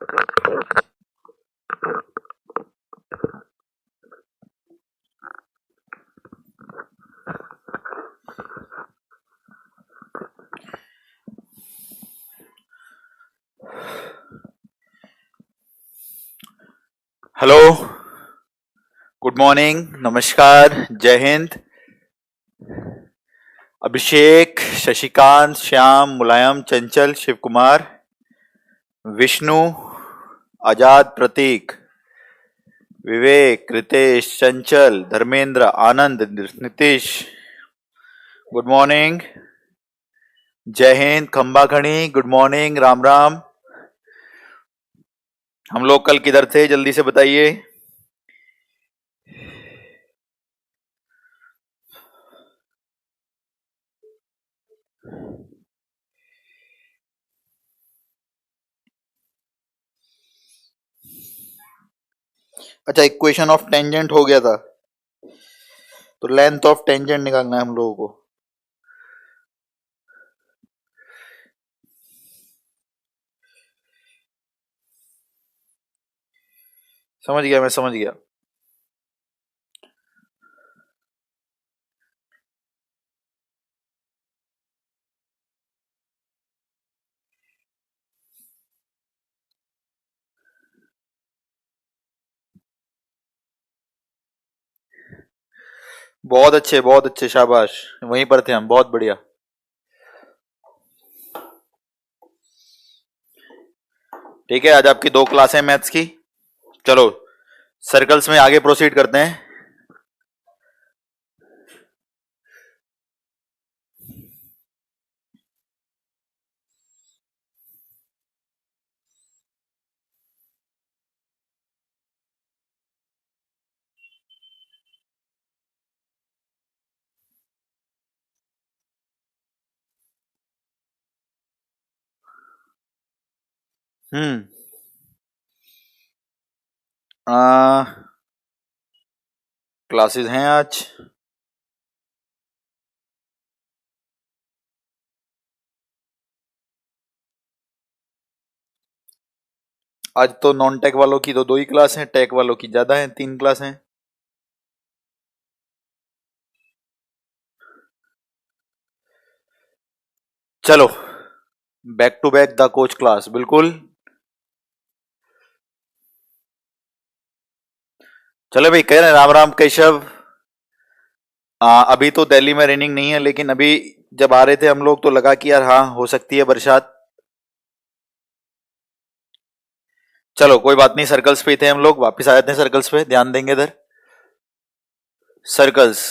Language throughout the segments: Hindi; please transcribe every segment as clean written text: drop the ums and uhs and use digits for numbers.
हेलो, गुड मॉर्निंग, नमस्कार, जय हिंद। अभिषेक, शशिकांत, श्याम, मुलायम, चंचल, शिव कुमार, विष्णु, आजाद, प्रतीक, विवेक, रितेश, चंचल, धर्मेंद्र, आनंद, नीतीश, गुड मॉर्निंग, जय हिंद, खंबा खड़ी, गुड मॉर्निंग, राम राम। हम लोग कल किधर थे, जल्दी से बताइए। अच्छा, इक्वेशन ऑफ टेंजेंट हो गया था, तो लेंथ ऑफ टेंजेंट निकालना है हम लोगों को। समझ गया, मैं समझ गया। बहुत अच्छे, शाबाश, वहीं पर थे हम, बहुत बढ़िया। ठीक है, आज आपकी 2 क्लास है मैथ्स की। चलो सर्कल्स में आगे प्रोसीड करते हैं। हम्म क्लासेस हैं आज। आज तो नॉन टेक वालों की तो 2 ही क्लास हैं, टेक वालों की ज्यादा हैं, 3 क्लास हैं। चलो back to back the coach class, बिल्कुल। चलो भाई, कह रहे हैं राम राम केशव। अभी तो दिल्ली में रेनिंग नहीं है, लेकिन अभी जब आ रहे थे हम लोग तो लगा कि यार हाँ हो सकती है बरसात। चलो कोई बात नहीं, सर्कल्स पे ही थे हम लोग, वापस आ जाते हैं सर्कल्स पे, ध्यान देंगे इधर। सर्कल्स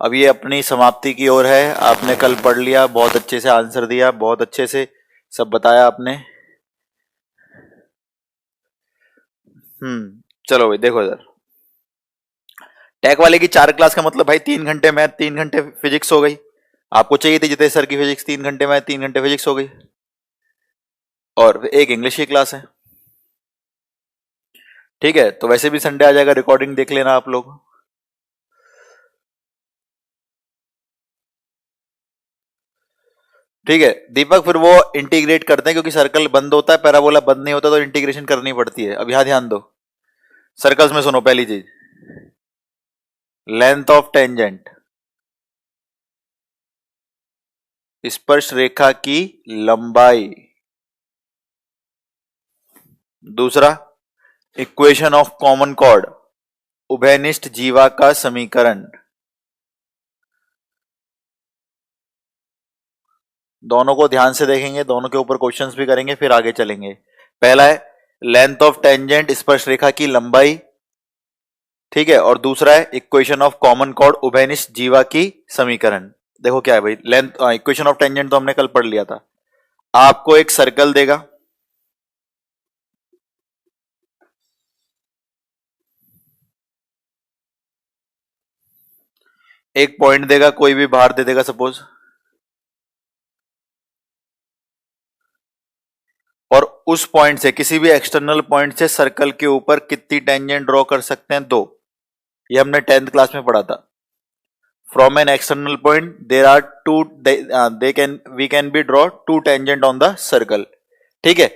अब ये अपनी समाप्ति की ओर है। आपने कल पढ़ लिया, बहुत अच्छे से आंसर दिया, बहुत अच्छे से सब बताया आपने। चलो भाई देखो इधर, टेक वाले की 4 क्लास का मतलब भाई 3 घंटे मैथ, 3 घंटे फिजिक्स हो गई। आपको चाहिए थी जितेश सर की फिजिक्स, 3 घंटे मैथ, 3 घंटे फिजिक्स हो गई, और एक इंग्लिश की क्लास है। ठीक है, तो वैसे भी संडे आ जाएगा, रिकॉर्डिंग देख लेना आप लोग। ठीक है दीपक, फिर वो इंटीग्रेट करते हैं, क्योंकि सर्कल बंद होता है, पैराबोला बंद नहीं होता, तो इंटीग्रेशन करनी पड़ती है। अब यहां ध्यान दो, सर्कल्स में सुनो, पहली चीज लेंथ ऑफ टेंजेंट, स्पर्श रेखा की लंबाई। दूसरा, इक्वेशन ऑफ कॉमन कॉर्ड, उभयनिष्ठ जीवा का समीकरण। दोनों को ध्यान से देखेंगे, दोनों के ऊपर क्वेश्चंस भी करेंगे, फिर आगे चलेंगे। पहला है लेंथ ऑफ टेंजेंट, स्पर्श रेखा की लंबाई। ठीक है, और दूसरा है इक्वेशन ऑफ कॉमन कॉर्ड, उभयनिष्ठ जीवा की समीकरण। देखो क्या है भाई, लेंथ इक्वेशन ऑफ टेंजेंट तो हमने कल पढ़ लिया था। आपको एक सर्कल देगा, एक पॉइंट देगा, कोई भी बाहर दे देगा सपोज, और उस पॉइंट से, किसी भी एक्सटर्नल पॉइंट से सर्कल के ऊपर कितनी टेंजेंट ड्रॉ कर सकते हैं? 2। ये हमने 10th क्लास में पढ़ा था। From an external point there are two, they can we can be draw 2 tangent on the circle. ठीक है,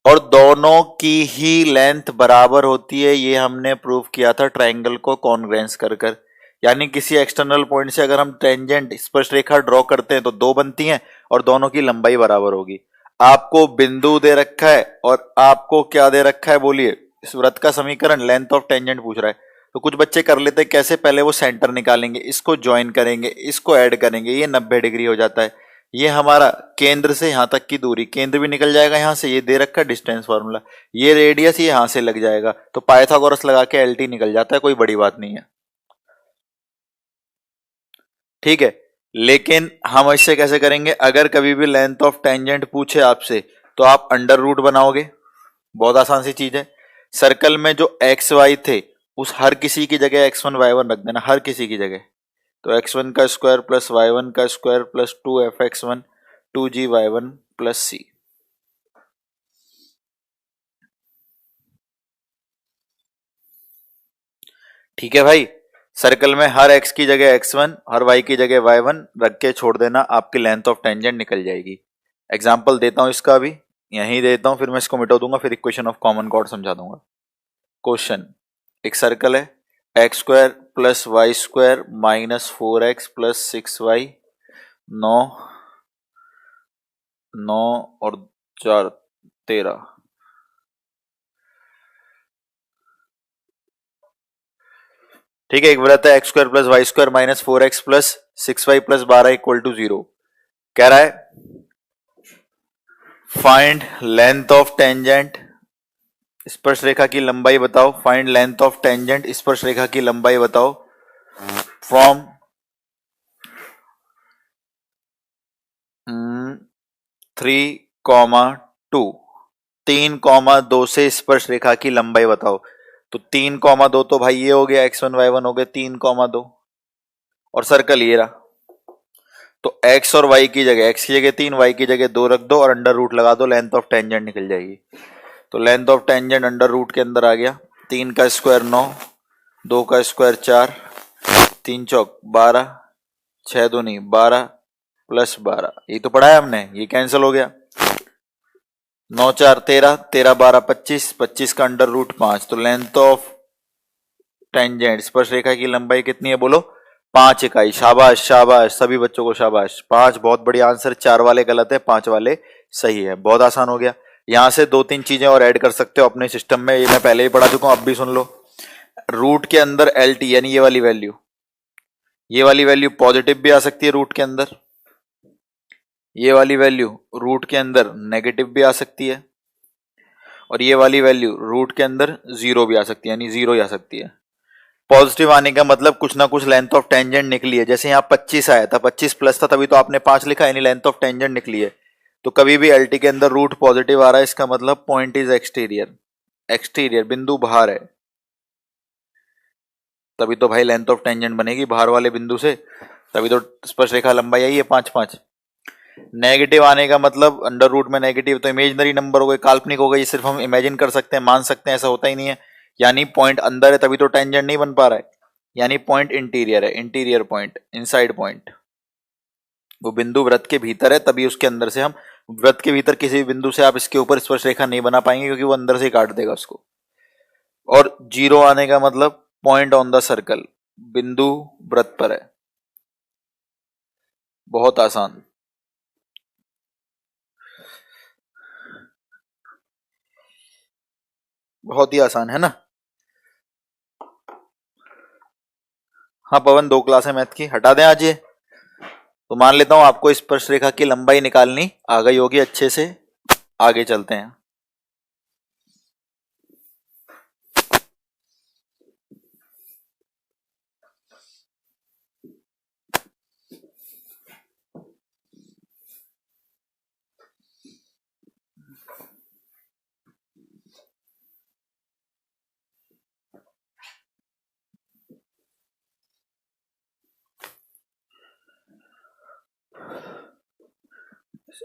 और दोनों की ही लेंथ बराबर होती है, ये हमने प्रूव किया था ट्रायंगल को कॉन्ग्रेंस कर कर। यानी किसी एक्सटर्नल पॉइंट से अगर हम टेंजेंट स्पर्श रेखा ड्रॉ करते हैं तो दो बनती हैं और दोनों की लंबाई बराबर होगी। आपको बिंदु दे रखा है और आपको क्या दे रखा है बोलिए, इस वृत्त का समीकरण लेंथ ऑफ टेंजेंट पूछ रहा है। तो कुछ बच्चे कर लेते हैं कैसे, पहले वो सेंटर निकालेंगे, इसको ज्वाइन करेंगे, इसको ऐड करेंगे, ये 90 डिग्री हो जाता है। ये हमारा केंद्र से यहां तक की दूरी, केंद्र भी निकल जाएगा यहां से, ये दे रखा है डिस्टेंस फार्मूला, ये रेडियस ये यहां से लग जाएगा, तो पाइथागोरस लगा के एलटी निकल जाता है, कोई बड़ी बात नहीं है। ठीक है, लेकिन हम इससे कैसे करेंगे, अगर कभी भी लेंथ ऑफ टेंजेंट पूछे आपसे तो आप अंडर रूट बनाओगे, बहुत आसान सी चीज है। सर्कल में जो एक्स वाई थे उस हर किसी की जगह एक्स वन वाई वन रख देना, हर किसी की जगह। तो एक्स वन का स्क्वायर प्लस वाई वन का square plus 2f(x1) 2g(y1) plus C. ठीक है भाई, सर्कल में हर x की जगह x1 हर y की जगह y1 रख के छोड़ देना, आपकी लेंथ ऑफ टेंजेंट निकल जाएगी। एग्जाम्पल देता हूं इसका, भी यहीं देता हूं, फिर मैं इसको मिटा दूंगा, फिर इक्वेशन ऑफ कॉमन कॉर्ड समझा दूंगा। क्वेश्चन, एक सर्कल है, x square plus Y square minus 4x plus 6y, 9 9 और 4 13। ठीक है, एक वृत्त है x square plus Y square minus 4x plus 6y plus 12 equal to 0। कह रहा है फाइंड लेंथ ऑफ टेंजेंट, स्पर्श रेखा की लंबाई बताओ। फाइंड लेंथ ऑफ टेंजेंट, स्पर्श रेखा की लंबाई बताओ फ्रॉम 3,2, 3,2 से स्पर्श रेखा की लंबाई बताओ। तो 3,2 तो भाई ये हो गया, x1 y1 हो गया 3,2, और सर्कल ये रहा। तो x और y की जगह, x की जगह 3, y की जगह 2 रख दो और अंडर रूट लगा दो, लेंथ ऑफ टेंजेंट निकल जाएगी। तो length of tangent under root के अंदर आ गया, 3 का स्क्वायर 9, 2 का स्क्वायर 4, 3 चौक 12, 6 दूनी 12 प्लस 12, ये तो पढ़ा है हमने, ये कैंसिल हो गया। 9 4 13, 13 12 25, 25 का अंडर रूट 5। तो लेंथ ऑफ टेंजेंट स्पर्श रेखा की लंबाई कितनी है बोलो, 5 इकाई। शाबाश शाबाश, सभी बच्चों को शाबाश, 5 बहुत बढ़िया आंसर। 4 वाले गलत है, 5 वाले सही है, बहुत आसान हो गया। यहां से 2-3 चीजें और ऐड कर सकते हो अपने सिस्टम में, ये मैं पहले ही पढ़ा चुका हूं, अब भी सुन लो। रूट के अंदर एल टी यानी ये वाली वैल्यू, ये वाली वैल्यू पॉजिटिव भी आ सकती है रूट के अंदर, ये वाली वैल्यू रूट के अंदर नेगेटिव भी आ सकती है, और ये वाली वैल्यू रूट के अंदर 0 भी आ सकती है, यानी 0 ही आ सकती है। पॉजिटिव आने का मतलब कुछ ना कुछ लेंथ ऑफ टेंजेंट निकली है। जैसे यहाँ 25 आया था, 25 प्लस था, तभी तो आपने 5 लिखा, यानी लेंथ ऑफ टेंजेंट निकली है। तो कभी भी एलटी के अंदर रूट पॉजिटिव आ रहा है, इसका मतलब पॉइंट इज एक्सटीरियर, एक्सटीरियर बिंदु बाहर है, तभी तो भाई लेंथ ऑफ टेंजेंट बनेगी बाहर वाले बिंदु से, तभी तो स्पर्श रेखा लंबाई आई है 5 5। नेगेटिव आने का मतलब अंडर रूट में नेगेटिव तो इमेजिनरी नंबर हो गए, काल्पनिक हो गए, ये सिर्फ हम इमेजिन कर सकते हैं, मान सकते हैं, ऐसा होता ही नहीं है। यानी पॉइंट अंदर है तभी तो टेंजेंट नहीं बन पा रहा है, यानी पॉइंट इंटीरियर है, इंटीरियर पॉइंट, इनसाइड पॉइंट, वो बिंदु वृत्त के भीतर है, तभी उसके अंदर से हम, वृत्त के भीतर किसी भी बिंदु से आप इसके ऊपर स्पर्श रेखा नहीं बना पाएंगे क्योंकि वो अंदर से ही काट देगा उसको। और 0 आने का मतलब पॉइंट ऑन द सर्कल, बिंदु वृत्त पर है, बहुत आसान। बहुत ही आसान है ना। हाँ पवन, 2 क्लास है मैथ की, हटा दें आज ये। तो मान लेता हूं आपको स्पर्श रेखा की लंबाई निकालनी आ गई होगी अच्छे से, आगे चलते हैं।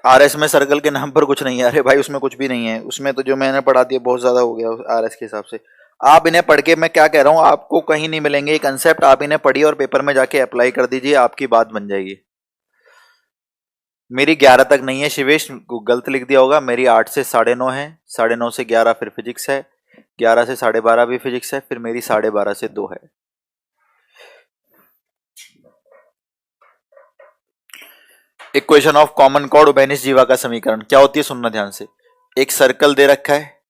आरएस में सर्कल के नाम पर कुछ नहीं है, अरे भाई उसमें कुछ भी नहीं है, उसमें तो जो मैंने पढ़ा दिया बहुत ज्यादा हो गया आरएस के हिसाब से। आप इन्हें पढ़ के, मैं क्या कह रहा हूं, आपको कहीं नहीं मिलेंगे ये कंसेप्ट, आप इन्हें पढ़िए और पेपर में जाके अप्लाई कर दीजिए, आपकी बात बन जाएगी। मेरी 11 तक नहीं है शिवेश, गलत लिख दिया होगा। मेरी 8 से 9:30 है, 9:30 से 11 फिर फिजिक्स है, 11 से 12:30 भी फिजिक्स है, फिर मेरी 12:30 से 2 है। इक्वेशन ऑफ कॉमन कॉर्ड उबेनिस जीवा का समीकरण क्या होती है, सुनना ध्यान से। एक सर्कल दे रखा है,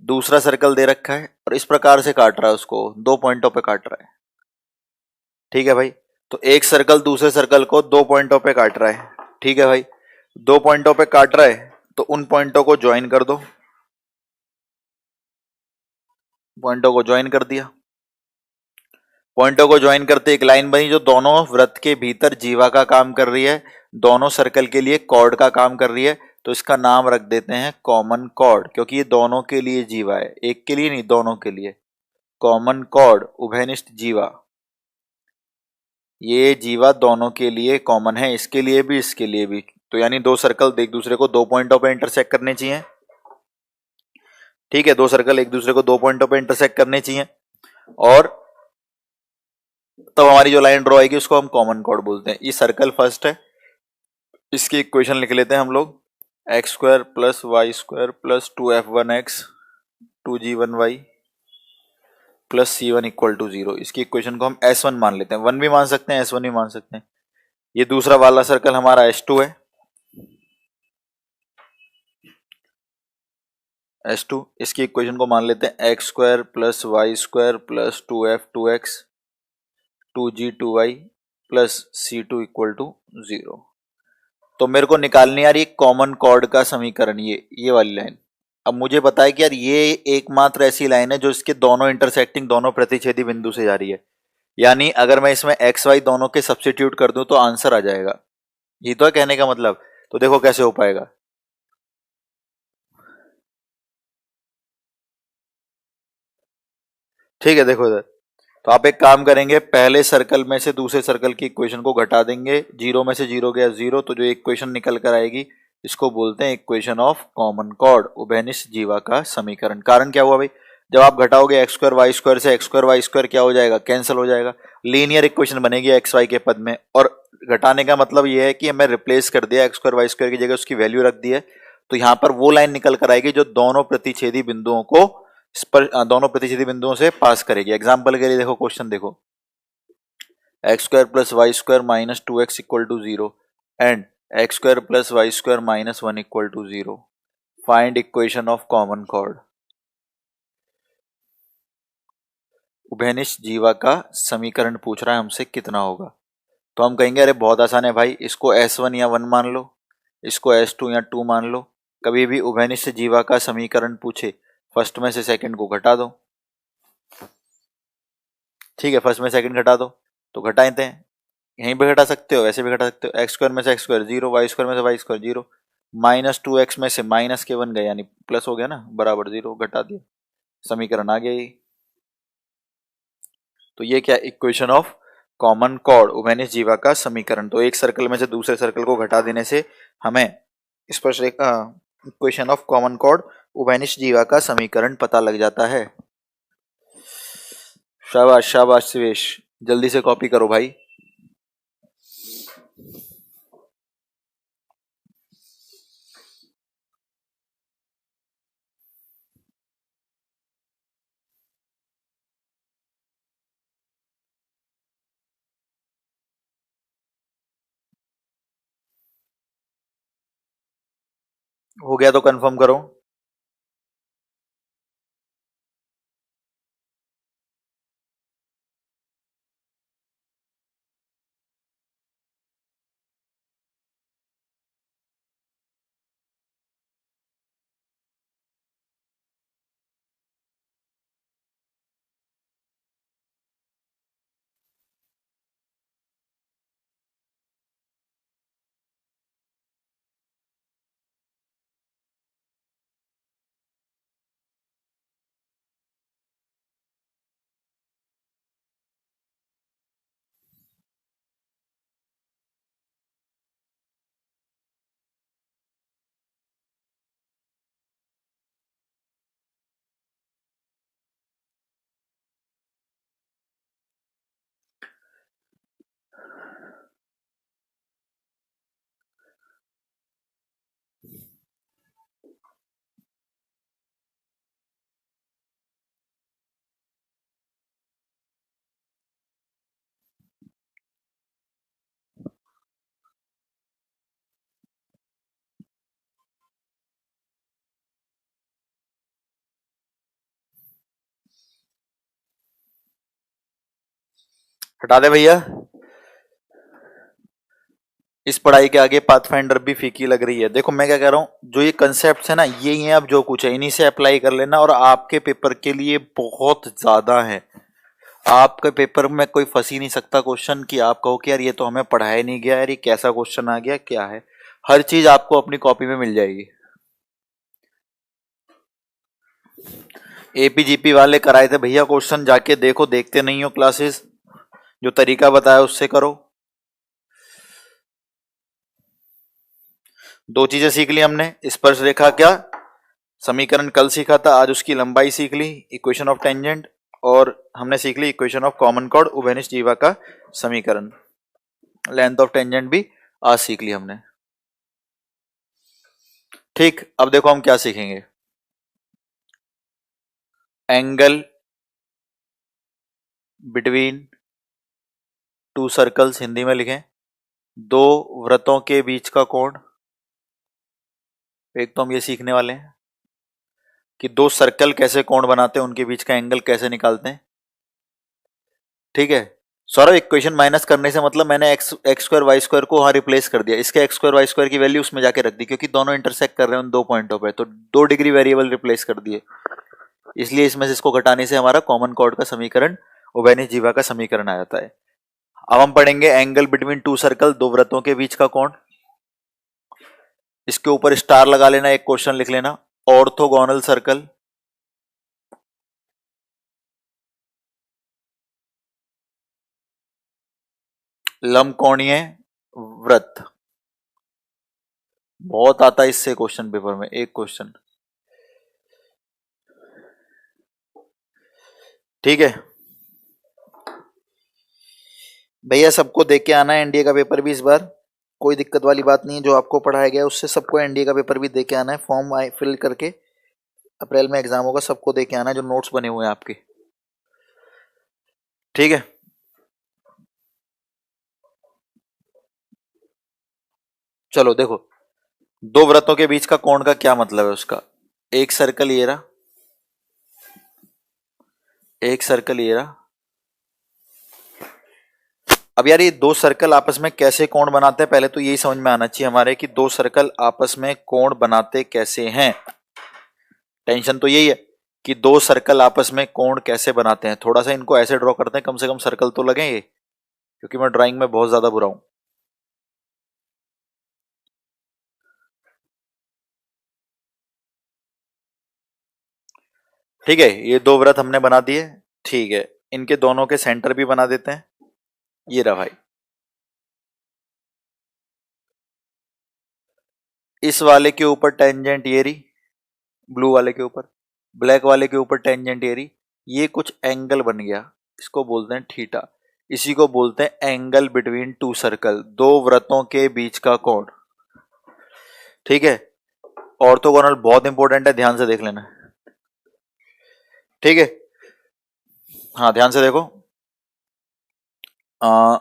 दूसरा सर्कल दे रखा है, और इस प्रकार से काट रहा है उसको, 2 पॉइंटों पे काट रहा है। ठीक है भाई, तो एक सर्कल दूसरे सर्कल को 2 पॉइंटों पे काट रहा है। ठीक है भाई, 2 पॉइंटों पे काट रहा है, तो उन पॉइंटों को ज्वाइन कर दो। पॉइंटों को ज्वाइन कर दिया, पॉइंटों को ज्वाइन करते एक लाइन बनी जो दोनों वृत्त के भीतर जीवा का काम कर रही है, दोनों सर्कल के लिए कॉर्ड का काम कर रही है। तो इसका नाम रख देते हैं कॉमन कॉर्ड, क्योंकि ये दोनों के लिए जीवा है, एक के लिए नहीं, दोनों के लिए। कॉमन कॉर्ड उभयनिष्ठ जीवा, ये जीवा दोनों के लिए कॉमन है, इसके लिए भी इसके लिए भी। तो यानी दो सर्कल एक दूसरे को 2 पॉइंटों पे इंटरसेक्ट करने चाहिए। ठीक है, दो सर्कल एक दूसरे को 2 पॉइंटों पे इंटरसेक्ट करने चाहिए, और तब हमारी जो लाइन ड्रॉ आएगी उसको हम कॉमन कॉर्ड बोलते हैं। ये सर्कल फर्स्ट है, इसकी इक्वेशन लिख लेते हैं हम लोग। x² + y² + 2f1x 2g1y + c1 = 0। इसकी इक्वेशन को हम S1 मान लेते हैं, 1 भी मान सकते हैं, S1 भी मान सकते हैं। ये दूसरा वाला सर्कल हमारा S2 है, S2। इसकी इक्वेशन को मान लेते हैं x² + y² + 2f2x 2g2y + c2 = 0। तो मेरे को निकालनी आ रही है कॉमन कॉर्ड का समीकरण, ये वाली लाइन। अब मुझे पता है कि यार ये एकमात्र ऐसी लाइन है जो इसके दोनों इंटरसेक्टिंग, दोनों प्रतिच्छेदी बिंदु से जा रही है। यानी अगर मैं इसमें एक्स वाई दोनों के सब्स्टिट्यूट कर दूं तो आंसर आ जाएगा। ये तो है कहने का मतलब। तो देखो कैसे हो पाएगा। ठीक है, देखो इधर, तो आप एक काम करेंगे, पहले सर्कल में से दूसरे सर्कल की इक्वेशन को घटा देंगे। 0 में से 0 गया 0, तो जो इक्वेशन निकल कर आएगी इसको बोलते हैं इक्वेशन ऑफ कॉमन कॉर्ड, उभयनिष्ठ जीवा का समीकरण। कारण क्या हुआ भाई, जब आप घटाओगे x² y² से x² क्या हो जाएगा, कैंसिल हो जाएगा। लीनियर इक्वेशन बनेगी एक्स वाई के पद में। और घटाने का मतलब ये है कि हमें रिप्लेस कर दिया, x² y² की जगह उसकी वैल्यू रख दी है। तो यहाँ पर वो लाइन निकल कर आएगी जो दोनों प्रतिच्छेदी बिंदुओं को दोनों प्रतिच्छेदी बिंदुओं से पास करेगी। एग्जाम्पल के लिए देखो, क्वेश्चन देखो, x² + y² - 2x = 0 and x² + y² - 1 = 0। Find equation of common chord. उभयनिष्ठ जीवा का समीकरण पूछ रहा है हमसे, कितना होगा। तो हम कहेंगे अरे बहुत आसान है भाई, इसको S1 या 1 मान लो, इसको S2 या 2 मान लो। कभी भी उभयनिष्ठ जीवा का समीकरण पूछे, फर्स्ट में से सेकंड को घटा दो। ठीक है, फर्स्ट में सेकंड घटा दो, तो घटा देते हैं। यहीं पे घटा सकते हो, वैसे भी घटा सकते हो। x² में से x² 0, y² में से y² 0, -2x में से -k1 गए, यानी प्लस हो गया ना, बराबर 0, घटा दिया, समीकरण आ गया ये। तो ये क्या, इक्वेशन ऑफ कॉमन कॉर्ड, उभयनिष्ठ जीवा का समीकरण। तो एक सर्कल में से दूसरे सर्कल को घटा देने से हमें स्पर्शरेखा, इक्वेशन ऑफ कॉमन कॉर्ड, उभयनिष्ठ जीवा का समीकरण पता लग जाता है। शाबाश शाबाश शिवेश, जल्दी से कॉपी करो भाई। हो गया तो कंफर्म करो। हटा दे भैया। इस पढ़ाई के आगे पाथफाइंडर भी फीकी लग रही है। देखो मैं क्या कह रहा हूं, जो ये कंसेप्ट है ना, ये ही है, अब जो कुछ है इन्हीं से अप्लाई कर लेना, और आपके पेपर के लिए बहुत ज्यादा है। आपके पेपर में कोई फंस ही नहीं सकता क्वेश्चन कि आप कहो कि यार ये तो हमें पढ़ाया नहीं गया, यार ये कैसा क्वेश्चन आ गया, क्या है। हर चीज आपको अपनी कॉपी में मिल जाएगी। एपीजीपी वाले कराए थे भैया क्वेश्चन, जाके देखो, देखते नहीं हो क्लासेस, जो तरीका बताया उससे करो। दो चीजें सीख ली हमने, स्पर्श रेखा क्या समीकरण कल सीखा था, आज उसकी लंबाई सीख ली, इक्वेशन ऑफ टेंजेंट, और हमने सीख ली इक्वेशन ऑफ कॉमन कॉर्ड उभयनिष्ठ जीवा का समीकरण। लेंथ ऑफ टेंजेंट भी आज सीख ली हमने। ठीक, अब देखो हम क्या सीखेंगे। Angle between two circles Hindi में लिखें, दो वृत्तों के बीच का कोण। एक तो हम ये सीखने वाले हैं कि दो सर्कल कैसे कोण बनाते हैं, उनके बीच का एंगल कैसे निकालते हैं। ठीक है सौरभ, इक्वेशन माइनस करने से मतलब मैंने एक्स स्क्वायर वाई स्क्वायर को वहां रिप्लेस कर दिया, इसके एक्स स्क्वायर वाई स्क्वायर की वैल्यू उसमें जाके रख दी, क्योंकि दोनों इंटरसेक्ट कर रहे हैं उन दो पॉइंटों पे, तो 2 डिग्री वेरिएबल रिप्लेस कर दिए, इसलिए इसमें से इसको घटाने से हमारा कॉमन कॉर्ड का समीकरण उभयनिष्ठ जीवा का समीकरण आ जाता है। अब हम पढ़ेंगे एंगल बिटवीन टू सर्कल, दो वृत्तों के बीच का कोण। इसके ऊपर स्टार लगा लेना, एक क्वेश्चन लिख लेना, ऑर्थोगोनल सर्कल, लंबकोणीय वृत्त। बहुत आता है इससे क्वेश्चन पेपर में, एक क्वेश्चन। ठीक है भैया, सबको देख के आना है एनडीए का पेपर भी इस बार, कोई दिक्कत वाली बात नहीं है, जो आपको पढ़ाया गया उससे सबको एनडीए का पेपर भी दे के आना है, फॉर्म फिल करके। अप्रैल में एग्जाम होगा, सबको दे के आना है, जो नोट्स बने हुए हैं आपके। ठीक है, चलो देखो, दो वृत्तों के बीच का कोण का क्या मतलब है उसका। एक सर्कल ये रहा, एक सर्कल ये रहा। अब यार ये दो सर्कल आपस में कैसे कोण बनाते हैं, पहले तो यही समझ में आना चाहिए हमारे कि दो सर्कल आपस में कोण बनाते कैसे हैं। टेंशन तो यही है कि दो सर्कल आपस में कोण कैसे बनाते हैं। थोड़ा सा इनको ऐसे ड्रॉ करते हैं, कम से कम सर्कल तो लगे ये, क्योंकि मैं ड्राइंग में बहुत ज्यादा बुरा हूं। ठीक है, ये दो वृत्त हमने बना दिए। ठीक है, इनके दोनों के सेंटर भी बना देते हैं। ये रहा भाई, इस वाले के ऊपर टेंजेंट ये रही, ब्लू वाले के ऊपर, ब्लैक वाले के ऊपर टेंजेंट ये रही। ये कुछ एंगल बन गया, इसको बोलते हैं थीटा। इसी को बोलते हैं एंगल बिटवीन टू सर्कल, दो वृत्तों के बीच का कोण। ठीक है, ऑर्थोगोनल बहुत इंपॉर्टेंट है, ध्यान से देख लेना। ठीक है, हाँ ध्यान से देखो। आ,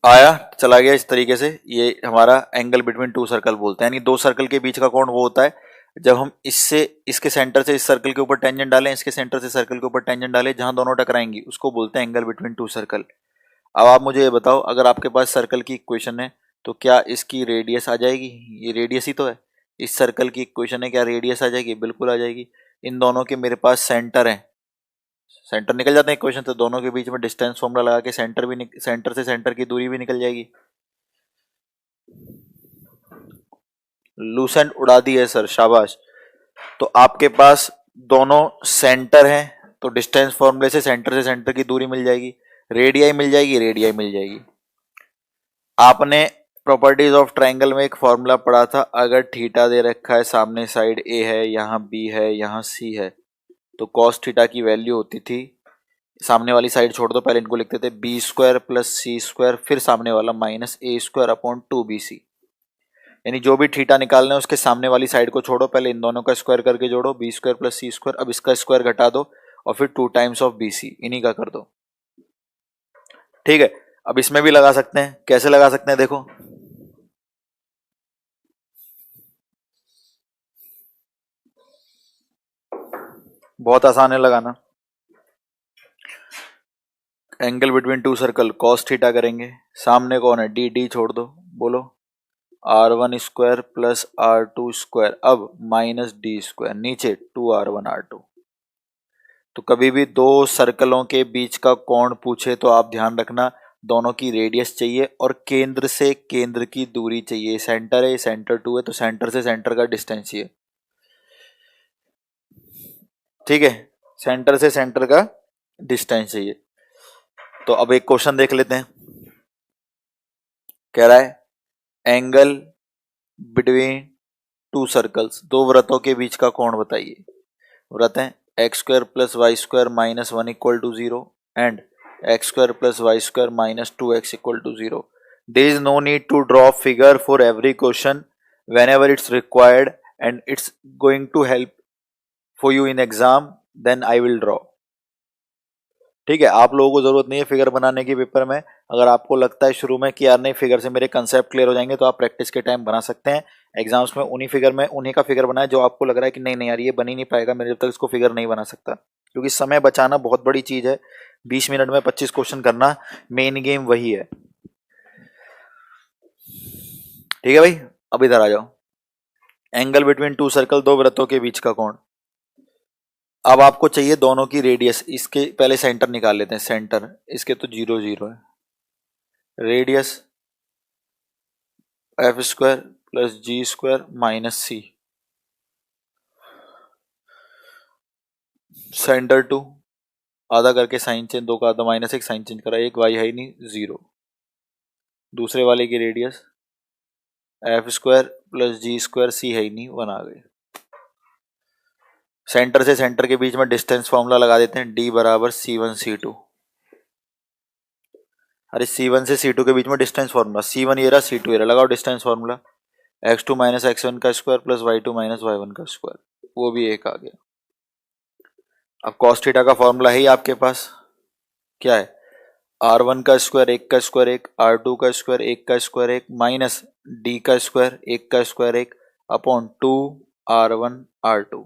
आया चला गया इस तरीके से, ये हमारा एंगल बिटवीन टू सर्कल बोलते हैं, यानी दो सर्कल के बीच का कोण वो होता है जब हम इससे, इसके सेंटर से इस सर्कल के ऊपर टेंजेंट डालें, इसके सेंटर से सर्कल के ऊपर टेंजेंट डालें, जहां दोनों टकराएंगी उसको बोलते हैं एंगल बिटवीन टू सर्कल। अब आप मुझे ये बताओ, अगर आपके पास सर्कल की इक्वेशन है तो क्या इसकी रेडियस आ जाएगी, ये रेडियस ही तो है, इस सर्कल की इक्वेशन है, क्या रेडियस आ जाएगी, बिल्कुल आ जाएगी। इन दोनों के मेरे पास सेंटर है, सेंटर निकल जाते हैं इक्वेशन, तो दोनों के बीच में डिस्टेंस फॉर्मूला लगा के सेंटर भी सेंटर से सेंटर की दूरी भी निकल जाएगी। लूसेंट उड़ा दी है सर, शाबाश। तो आपके पास दोनों सेंटर हैं, तो डिस्टेंस फॉर्मूले से सेंटर की दूरी मिल जाएगी, रेडियाई मिल जाएगी, रेडियाई मिल जाएगी। आपने प्रॉपर्टीज ऑफ ट्रायंगल में एक फॉर्मूला पढ़ा था, अगर थीटा दे रखा है, सामने साइड ए है, यहाँ बी है, यहाँ सी है, तो कॉस थीटा की वैल्यू होती थी, सामने वाली साइड छोड़ दो, पहले इनको लिखते थे बी स्क्वायर प्लस सी स्क्वायर, फिर सामने वाला माइनस ए स्क्वायर अपॉन 2bc। यानी जो भी थीटा निकालना है उसके सामने वाली साइड को छोड़ो, पहले इन दोनों का स्क्वायर करके जोड़ो, बी स्क्वायर प्लस सी स्क्वायर, अब इसका स्क्वायर घटा दो और फिर 2 टाइम्स ऑफ बी सी, इन्हीं का कर दो। ठीक है, अब इसमें भी लगा सकते हैं, कैसे लगा सकते हैं देखो, बहुत आसान है लगाना। Angle between two circle cos theta करेंगे, सामने कौन है, डी, डी छोड़ दो, बोलो r1 square plus r2 square, अब माइनस डी स्क्वायर, नीचे 2r1 r2। तो कभी भी दो सर्कलों के बीच का कोण पूछे तो आप ध्यान रखना दोनों की रेडियस चाहिए और केंद्र से केंद्र की दूरी चाहिए। सेंटर है, सेंटर 2 है, तो सेंटर से सेंटर का डिस्टेंस चाहिए, ठीक है, सेंटर से सेंटर का डिस्टेंस चाहिए। तो अब एक क्वेश्चन देख लेते हैं, कह रहा है एंगल बिटवीन टू सर्कल्स, दो वृत्तों के बीच का कोण बताइए। वृत्त है x square plus Y square minus 1 equal to 0 and x square plus Y square minus 2x equal to 0। There is no need to draw figure for every question whenever it's required and it's going to help for you in exam, then I will draw। ठीक है, आप लोगों को जरूरत नहीं है फिगर बनाने की पेपर में। अगर आपको लगता है शुरू में कि यार नहीं फिगर से मेरे कंसेप्ट क्लियर हो जाएंगे, तो आप प्रैक्टिस के टाइम बना सकते हैं। एग्जाम्स में उन्हीं फिगर में उन्हीं का फिगर बनाए जो आपको लग रहा है कि नहीं नहीं यार ये बन ही नहीं पाएगा, मेरे जब तक इसको फिगर नहीं बना सकता, क्योंकि समय बचाना बहुत बड़ी चीज है। 20 मिनट में 25 क्वेश्चन करना, मेन गेम वही है। ठीक है भाई, अब इधर आ जाओ, एंगल बिटवीन टू सर्कल, दो वृत्तों के बीच का कोण। अब आपको चाहिए दोनों की रेडियस, इसके पहले सेंटर निकाल लेते हैं, सेंटर इसके तो 0 0 है, radius f square plus ji square minus c, centre to आधा करके साइन चेंज, दो का आधा माइनस 1 साइन चेंज करा, एक वाई है ही नहीं 0, दूसरे वाले की रेडियस एफ स्क्वायर प्लस जी स्क्वायर, सी है ही नहीं 1 आ गए। सेंटर से सेंटर के बीच में डिस्टेंस फॉर्मूला लगा देते हैं, d बराबर c1 c2। अरे c1 से c2 के बीच में डिस्टेंस फॉर्मूला, c1 ये रहा c2 ये रहा, लगाओ distance formula, x2 minus x1 का square plus y2 minus y1 का स्क्वायर, वो भी एक आ गया। अब cos थीटा का फॉर्मूला है ही आपके पास, क्या है, r1 का स्क्वायर 1 का स्क्वायर 1, r2 का स्क्वायर 1 का स्क्वायर 1 माइनस d का स्क्वायर 1 का स्क्वायर 1 अपॉन 2 r1 r2।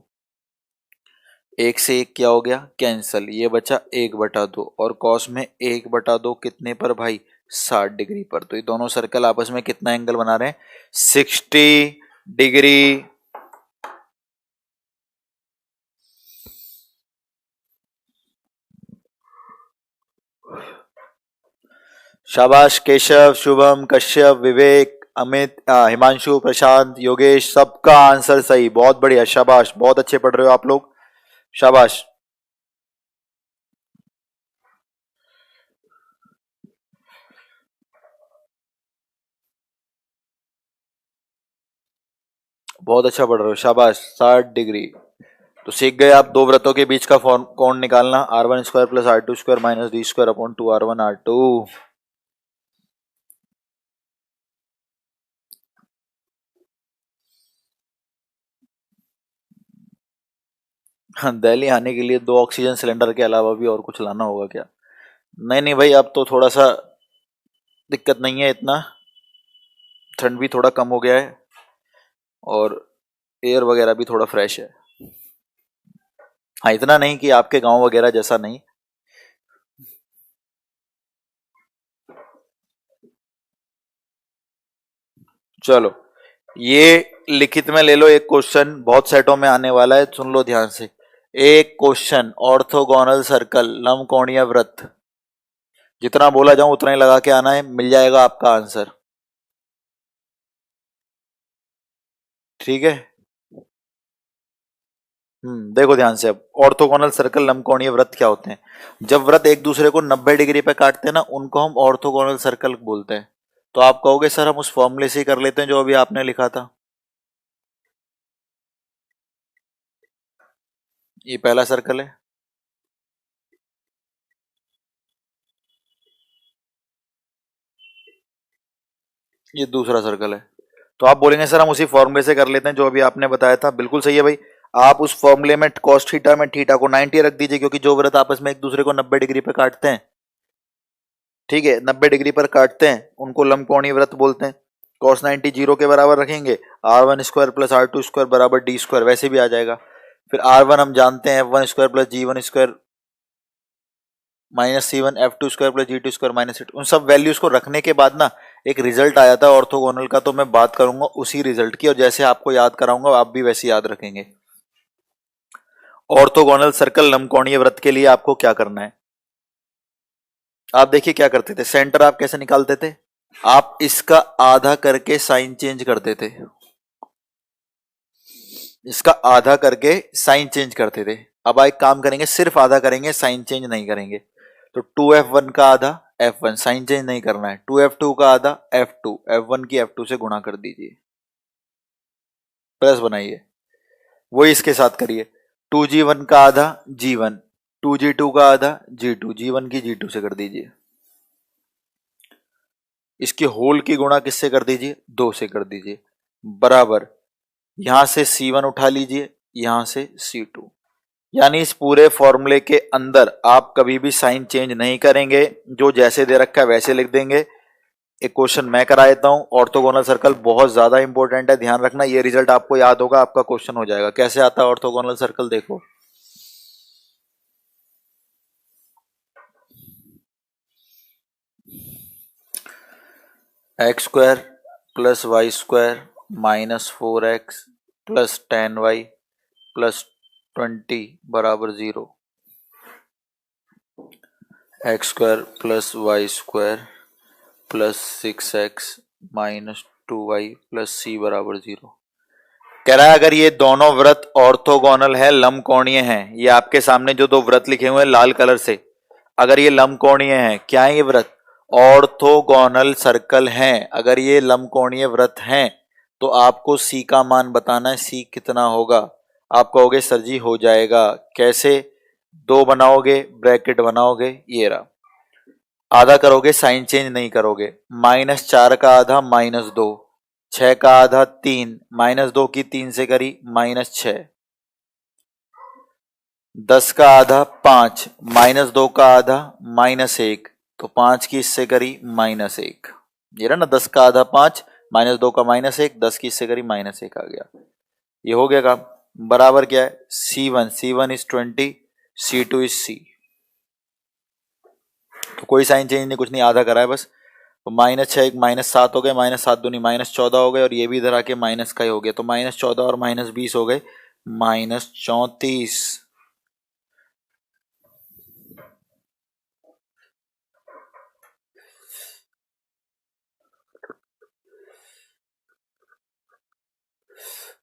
एक से एक क्या हो गया, कैंसल, ये बचा 1/2 और कॉस में 1/2 कितने पर भाई, 60 डिग्री पर। तो ये दोनों सर्कल आपस में कितना एंगल बना रहे हैं, 60 डिग्री। शाबाश केशव, शुभम, कश्यप, विवेक, अमित, हिमांशु, प्रशांत, योगेश, सबका आंसर सही, बहुत बढ़िया, शाबाश, बहुत अच्छे पढ़ रहे हो आप लोग, शाबाश। बहुत अच्छा पढ़ रहे हो, शाबाश, 60 डिग्री। तो सीख गए आप दो वृत्तों के बीच का कोण निकालना, r1 square plus r2 square minus d square upon 2r1 r2। हाँ, दिल्ली आने के लिए 2 ऑक्सीजन सिलेंडर के अलावा भी और कुछ लाना होगा क्या? नहीं नहीं भाई, अब तो थोड़ा सा दिक्कत नहीं है इतना, ठंड भी थोड़ा कम हो गया है और एयर वगैरह भी थोड़ा फ्रेश है। हाँ, इतना नहीं कि आपके गांव वगैरह जैसा नहीं। चलो, ये लिखित में ले लो, एक क्वेश्चन बहुत सेटों में आने वाला है, सुन लो ध्यान से। एक क्वेश्चन, ऑर्थोगोनल सर्कल, लंबकोणीय वृत्त, जितना बोला जाऊं उतना ही लगा के आना है, मिल जाएगा आपका आंसर, ठीक है। देखो ध्यान से, अब ऑर्थोगोनल सर्कल लंबकोणीय वृत्त क्या होते हैं, जब वृत्त एक दूसरे को 90 डिग्री पे काटते हैं ना, उनको हम ऑर्थोगोनल सर्कल बोलते हैं। तो आप कहोगे सर हम उस फॉर्मूले से ही कर लेते हैं जो अभी आपने लिखा था। ये पहला सर्कल है, ये दूसरा सर्कल है। तो आप बोलेंगे सर हम उसी फॉर्मूले से कर लेते हैं जो अभी आपने बताया था, बिल्कुल सही है भाई। आप उस फॉर्मूले में cos थीटा में थीटा को 90 रख दीजिए, क्योंकि जो वृत्त आपस में एक दूसरे को 90 डिग्री पर काटते हैं, ठीक है, 90 डिग्री पर काटते हैं, उनको लंबकोणीय वृत्त बोलते हैं। cos 90 जीरो के बराबर रखेंगे, r1 square plus r2 square बराबर d स्क्वायर, वैसे भी आ जाएगा। फिर r1 हम जानते हैं f1 square plus g1 square minus C1 F2 square plus G2 square minus C2, उन सब वैल्यूज को रखने के बाद ना एक रिजल्ट आया था ऑर्थोगोनल का, तो मैं बात करूंगा उसी रिजल्ट की, और जैसे आपको याद कराऊंगा आप भी वैसे याद रखेंगे। ऑर्थोगोनल सर्कल लंबकोणीय वृत्त के लिए आपको क्या करना है, आप देखिए क्या करते थे, सेंटर आप कैसे निकालते थे, आप इसका आधा करके साइन चेंज करते थे, इसका आधा करके साइन चेंज करते थे। अब एक काम करेंगे, सिर्फ आधा करेंगे, साइन चेंज नहीं करेंगे। तो 2f1 का आधा f1, साइन चेंज नहीं करना है। 2f2 का आधा f2, f1 की f2 से गुणा कर दीजिए, प्लस बनाइए, वही इसके साथ करिए। 2g1 का आधा g1, 2g2 का आधा g2, g1 की g2 से कर दीजिए। इसकी होल की गुणा किससे कर दीजिए, 2 से कर दीजिए, बराबर यहां से C1 उठा लीजिए, यहां से C2। यानी इस पूरे फॉर्मूले के अंदर आप कभी भी साइन चेंज नहीं करेंगे, जो जैसे दे रखा है वैसे लिख देंगे। एक क्वेश्चन मैं करा देता हूं, ऑर्थोगोनल सर्कल बहुत ज्यादा इंपॉर्टेंट है, ध्यान रखना, ये रिजल्ट आपको याद होगा, आपका क्वेश्चन हो जाएगा। कैसे आता है ऑर्थोगोनल सर्कल, देखो x square plus Y square minus 4x plus 10y plus 20 बराबर 0, x square plus Y square plus 6x minus 2y plus c बराबर 0। कह रहा है अगर ये दोनों वृत्त ऑर्थोगोनल है, लंबकोणीय हैं, ये आपके सामने जो दो वृत्त लिखे हुए हैं लाल कलर से, अगर ये लंबकोणीय हैं, क्या है ये वृत्त, ऑर्थोगोनल सर्कल हैं, अगर ये लंबकोणीय वृत्त हैं तो आपको c का मान बताना है, c कितना होगा। आप कहोगे सर जी हो जाएगा, कैसे, दो बनाओगे, ब्रैकेट बनाओगे, ये रहा, आधा करोगे, साइन चेंज नहीं करोगे, -4 का आधा -2, 6 का आधा 3, -2 की 3 से करी -6, 10 का आधा 5, -2 का आधा -1, तो 5 की इससे करी -1, ये रहा ना, 10 का आधा 5, -2 का -1, 10 की इससे करी -1 आ गया, ये हो गया काम। बराबर क्या है, C1 is 20, C2 is C, तो कोई साइन चेंज नहीं, कुछ नहीं, आधा करा है बस। तो -6 -7 हो गए, -7 दूनी -14 हो गए, और ये भी इधर आके माइनस का ही हो गया, तो -14 और -20 हो गए -34।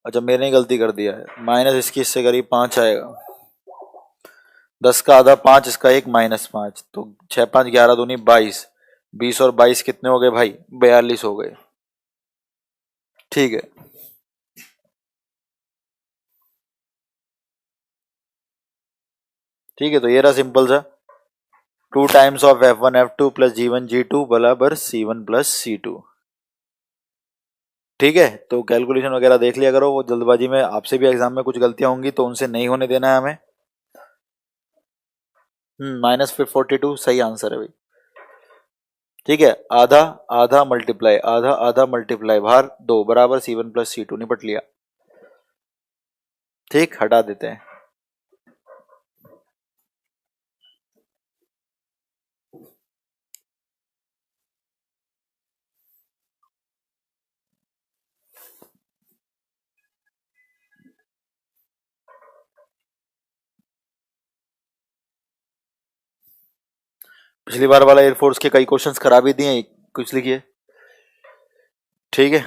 अच्छा मैंने गलती कर दिया है, माइनस इसकी इससे करीब 5 आएगा, 10 का आधा 5, इसका एक -5, तो 6 5 11 दूनी 22, 20 और 22 कितने हो गए भाई, 42 हो गए। ठीक है, ठीक है, तो ये रहा सिंपल सा, 2 times of F1 F2 plus G1 G2 बराबर C1 प्लस C2। ठीक है, तो कैलकुलेशन वगैरह देख लिया करो, वो जल्दबाजी में आपसे भी एग्जाम में कुछ गलतियां होंगी तो उनसे नहीं होने देना है हमें। -42 सही आंसर है भाई। ठीक है, आधा आधा मल्टीप्लाई, आधा आधा मल्टीप्लाई, बाहर 2 बराबर C1 प्लस C2, निपट लिया। ठीक, हटा देते हैं। पिछली बार वाला एयरफोर्स के कई क्वेश्चंस करा भी दिए, कुछ लिखिए। ठीक है,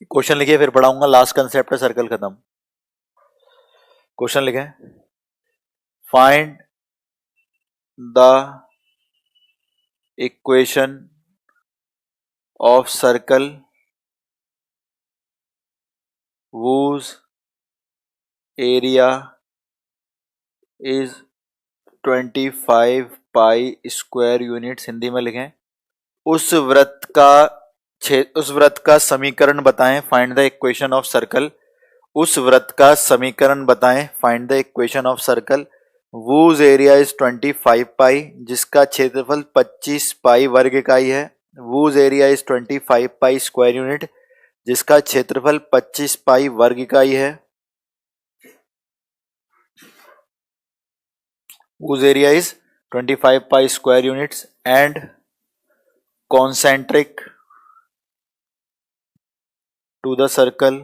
क्वेश्चन लिखिए, फिर पढ़ाऊंगा, लास्ट कंसेप्ट है, सर्कल खत्म। क्वेश्चन लिखे, find the equation of circle whose area is 25 pi square units, Hindi में लिखें, उस वृत्त का समीकरण बताएं, find the equation of circle, उस वृत्त का समीकरण बताएं, find the equation of circle whose area is 25 पाई, जिसका क्षेत्रफल 25 पाई वर्ग इकाई है, whose area is 25 pi square unit, जिसका क्षेत्रफल 25 पाई वर्ग इकाई है, whose area is 25 pi square units and concentric to the circle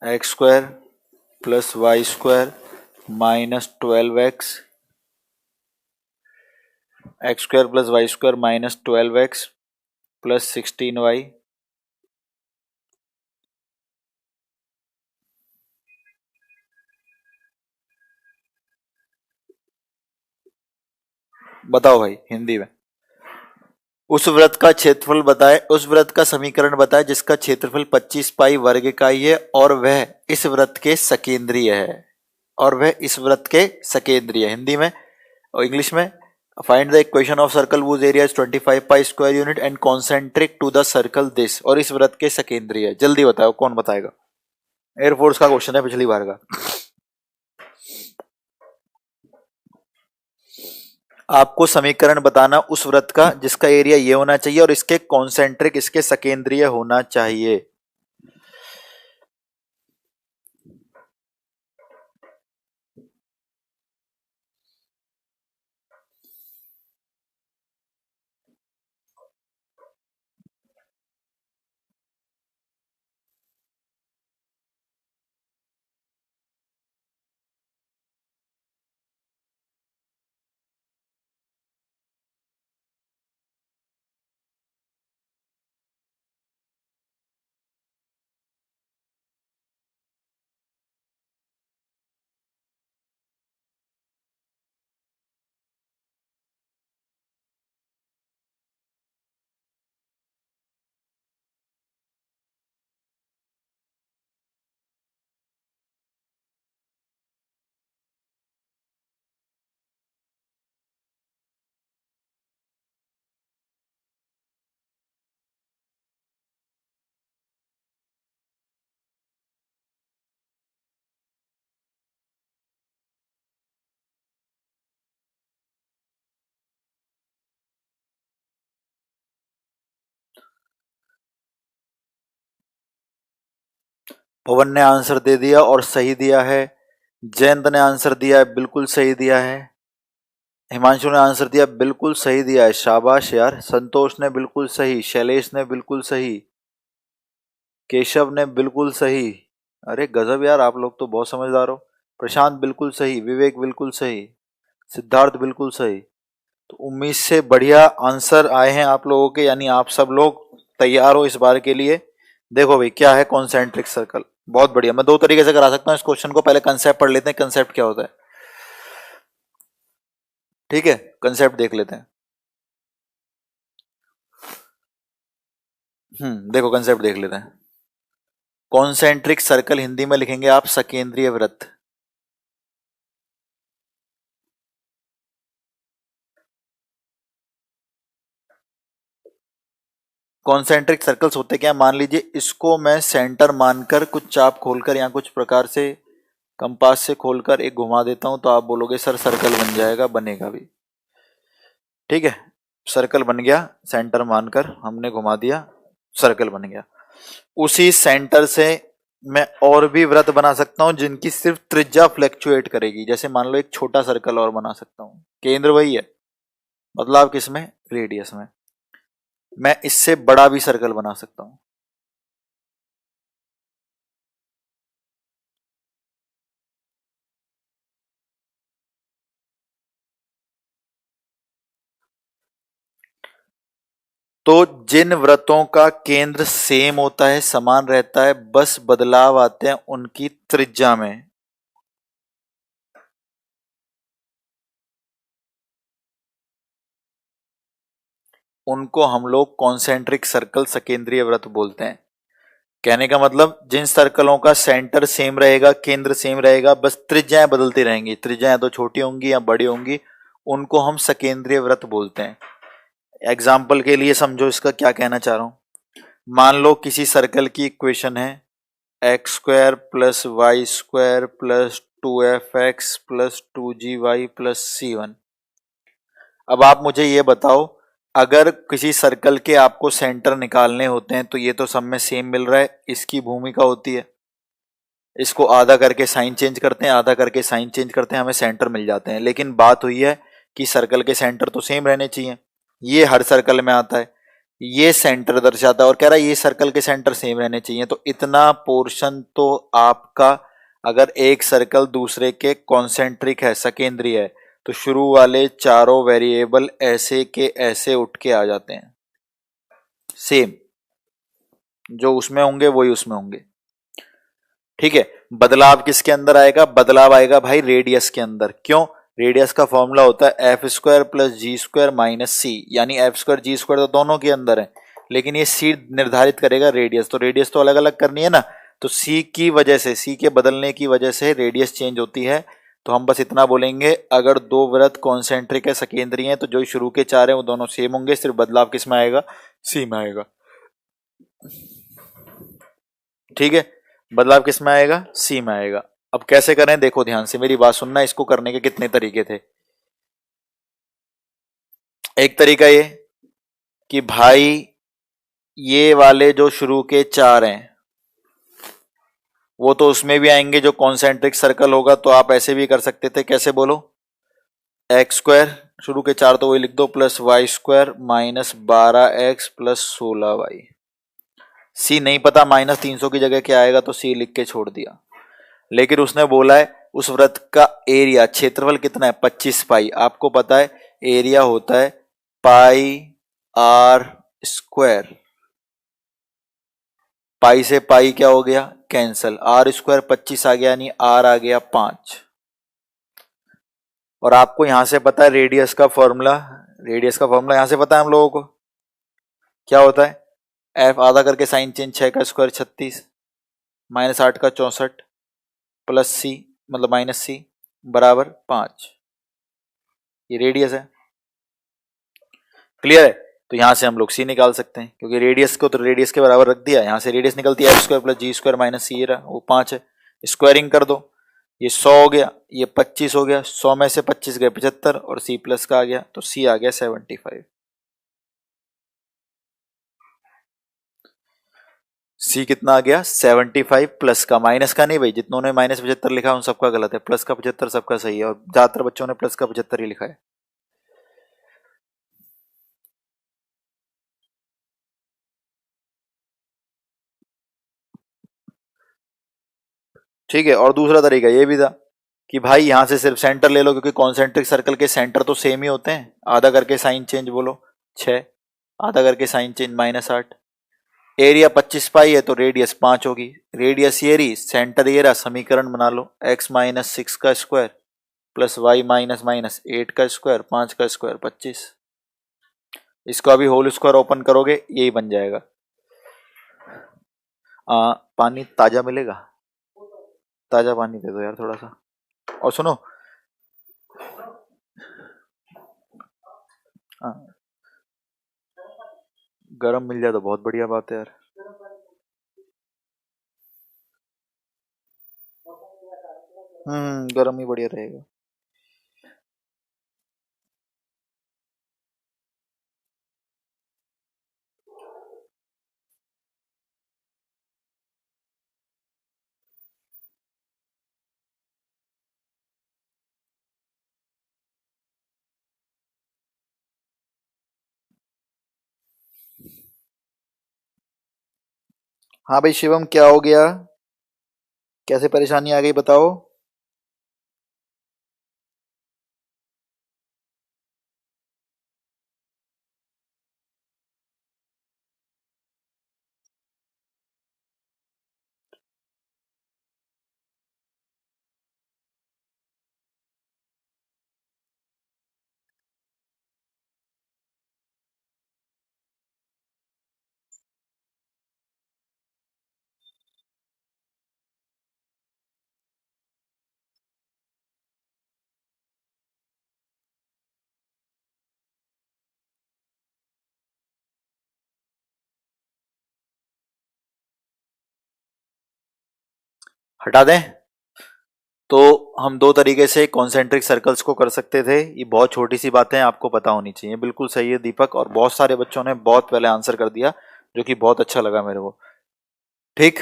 x square plus y square minus 12x, x square plus y square minus 12x plus 16y, बताओ भाई हिंदी में। उस वृत्त का क्षेत्रफल बताए, उस वृत्त का समीकरण बताए जिसका क्षेत्रफल 25 पाई वर्ग इकाई है और वह इस वृत्त के सकेंद्रीय है, और वह इस वृत्त के सकेंद्रीय। हिंदी में और इंग्लिश में, find the equation of circle whose area is 25 pi square unit and concentric to the circle this, और इस वृत्त के सकेंद्रीय। जल्दी बताओ कौन बताएगा। एयरफोर्स का क्वेश्चन है पिछली बार का। आपको समीकरण बताना उस वृत्त का जिसका एरिया ये होना चाहिए और इसके कॉन्सेंट्रिक, इसके सकेंद्रीय होना चाहिए। पवन ने आंसर दे दिया और सही दिया है। जयंत ने आंसर दिया है, बिल्कुल सही दिया है। हिमांशु ने आंसर दिया, बिल्कुल सही दिया है, शाबाश यार। संतोष ने बिल्कुल सही, शैलेश ने बिल्कुल सही, केशव ने बिल्कुल सही। अरे गजब यार, आप लोग तो बहुत समझदार हो। प्रशांत बिल्कुल सही, विवेक बिल्कुल सही, सिद्धार्थ बिल्कुल सही। तो उम्मीद से बढ़िया आंसर आए हैं आप लोगों के, यानी आप सब लोग तैयार हो इस बार के लिए। देखो भाई क्या है कॉन्सेंट्रिक सर्कल, बहुत बढ़िया। मैं दो तरीके से करा सकता हूँ इस क्वेश्चन को। पहले कंसेप्ट पढ़ लेते हैं, कंसेप्ट क्या होता है, ठीक है। कंसेप्ट देख लेते हैं। देखो कंसेप्ट देख लेते हैं। कॉन्सेंट्रिक सर्कल हिंदी में लिखेंगे आप सकेंद्रीय वृत्त। कॉन्सेंट्रिक सर्कल्स होते क्या, मान लीजिए इसको मैं सेंटर मानकर कुछ चाप खोलकर या कुछ प्रकार से कंपास से खोलकर एक घुमा देता हूं, तो आप बोलोगे सर सर्कल बन जाएगा, बनेगा भी, ठीक है। सर्कल बन गया, सेंटर मानकर हमने घुमा दिया, सर्कल बन गया। उसी सेंटर से मैं और भी वृत्त बना सकता हूं जिनकी सिर्फ त्रिज्या फ्लैक्चुएट करेगी। जैसे मान लो एक छोटा सर्कल और बना सकता हूं, केंद्र वही है, बदलाव किसमें, रेडियस में। मैं इससे बड़ा भी सर्कल बना सकता हूं। तो जिन व्रतों का केंद्र सेम होता है, समान रहता है, बस बदलाव आते हैं उनकी त्रिज्या में, उनको हम लोग कॉन्सेंट्रिक सर्कल, सकेंद्रीय व्रत बोलते हैं। कहने का मतलब जिन सर्कलों का सेंटर सेम रहेगा, केंद्र सेम रहेगा, बस त्रिज्याएं बदलती रहेंगी, त्रिज्याएं तो छोटी होंगी या बड़ी होंगी, उनको हम सकेंद्रीय व्रत बोलते हैं। एग्जाम्पल के लिए समझो इसका क्या कहना चाह रहा हूं। मान लो किसी सर्कल की इक्वेशन है x square plus Y square plus 2f(x) plus 2gy plus c1। अब आप मुझे ये बताओ अगर किसी सर्कल के आपको सेंटर निकालने होते हैं तो ये तो सब में सेम मिल रहा है, इसकी भूमिका होती है इसको आधा करके साइन चेंज करते हैं, आधा करके साइन चेंज करते हैं, हमें सेंटर मिल जाते हैं। लेकिन बात हुई है कि सर्कल के सेंटर तो सेम रहने चाहिए, ये हर सर्कल में आता है, ये सेंटर दर्शाता है और कह रहा है ये सर्कल के सेंटर सेम रहने चाहिए। तो इतना पोर्शन तो आपका, अगर एक सर्कल दूसरे के कॉन्सेंट्रिक है, सकेंद्रीय है, तो शुरू वाले चारों वेरिएबल ऐसे के ऐसे उठ के आ जाते हैं, सेम जो उसमें होंगे वही उसमें होंगे। ठीक है, बदलाव किसके अंदर आएगा? बदलाव आएगा भाई रेडियस के अंदर। क्यों? रेडियस का फॉर्मूला होता है एफ स्क्वायर प्लस जी स्क्वायर माइनस सी, यानी एफ स्क्वायर जी स्क्वायर तो दोनों के अंदर है, लेकिन ये सी निर्धारित करेगा रेडियस, तो रेडियस तो अलग अलग करनी है ना, तो सी की वजह से, सी के बदलने की वजह से रेडियस चेंज होती है। तो हम बस इतना बोलेंगे, अगर दो वृत्त कॉन्सेंट्रिक है, सकेंद्रीय है, तो जो शुरू के चार है वो दोनों सेम होंगे, सिर्फ बदलाव किस में आएगा? सी में आएगा। ठीक है, बदलाव किस में आएगा? सी में आएगा। अब कैसे करें, देखो ध्यान से मेरी बात सुनना, इसको करने के कितने तरीके थे। एक तरीका ये कि भाई ये वाले जो शुरू के चार हैं वो तो उसमें भी आएंगे जो कॉन्सेंट्रिक सर्कल होगा, तो आप ऐसे भी कर सकते थे, कैसे बोलो? एक्स स्क्वायर, शुरू के चार तो वही लिख दो, plus Y square minus 12x plus 16y। C नहीं पता, -300 की जगह क्या आएगा, तो सी लिख के छोड़ दिया। लेकिन उसने बोला है उस वृत्त का एरिया, क्षेत्रफल कितना है? 25 पाई। आपको पता है एरिया होता है पाई आर स्क्वायर। पाई से पाई क्या हो गया? कैंसल। आर स्क्वायर 25 आ गया, यानी आर आ गया 5। और आपको यहां से पता है रेडियस का फॉर्मूला, रेडियस का फॉर्मूला यहां से पता है हम लोगों को, क्या होता है? एफ आधा करके साइन चेंज 6 का स्क्वायर 36 माइनस 8 का 64 प्लस सी, मतलब माइनस सी बराबर 5। ये रेडियस है। क्लियर है? तो यहां से हम लोग सी निकाल सकते हैं, क्योंकि रेडियस को तो रेडियस के बराबर रख दिया, यहां से रेडियस निकलती है एफ स्क्वायर प्लस जी स्क्वायर माइनस सी रहा, वो 5 है। स्क्वायरिंग कर दो, ये 100 हो गया, ये 25 हो गया, 100 में से 25 गए 75 और सी प्लस का आ गया, तो सी आ गया 75। सी कितना आ गया? 75 प्लस का, माइनस का नहीं भाई, जितनों ने माइनस 75 लिखा है उन सबका गलत है, प्लस का 75 सबका सही है, और ज्यादातर बच्चों ने प्लस का 75 ही लिखा है। ठीक है, और दूसरा तरीका ये भी था कि भाई यहां से सिर्फ सेंटर ले लो, क्योंकि कॉन्सेंट्रिक सर्कल के सेंटर तो सेम ही होते हैं। आधा करके साइन चेंज बोलो 6, आधा करके साइन चेंज -8। एरिया 25 पाई है तो रेडियस 5 होगी, रेडियस ये रही, सेंटर ये रहा, समीकरण बना लो, x माइनस 6 का square plus y minus minus 8 का स्क्वायर 5 का स्क्वायर 25। इसको अभी होल स्क्वायर ओपन करोगे यही बन जाएगा। पानी ताजा मिलेगा? ताजा पानी दे दो यार थोड़ा सा। और सुनो, गरम मिल जाए तो बहुत बढ़िया बात है यार। गरम ही बढ़िया रहेगा। हाँ भाई शिवम, क्या हो गया? कैसे परेशानी आ गई बताओ? हटा दें? तो हम दो तरीके से कॉन्सेंट्रिक सर्कल्स को कर सकते थे। ये बहुत छोटी सी बातें आपको पता होनी चाहिए। बिल्कुल सही है दीपक, और बहुत सारे बच्चों ने बहुत पहले आंसर कर दिया, जो कि बहुत अच्छा लगा मेरे को। ठीक,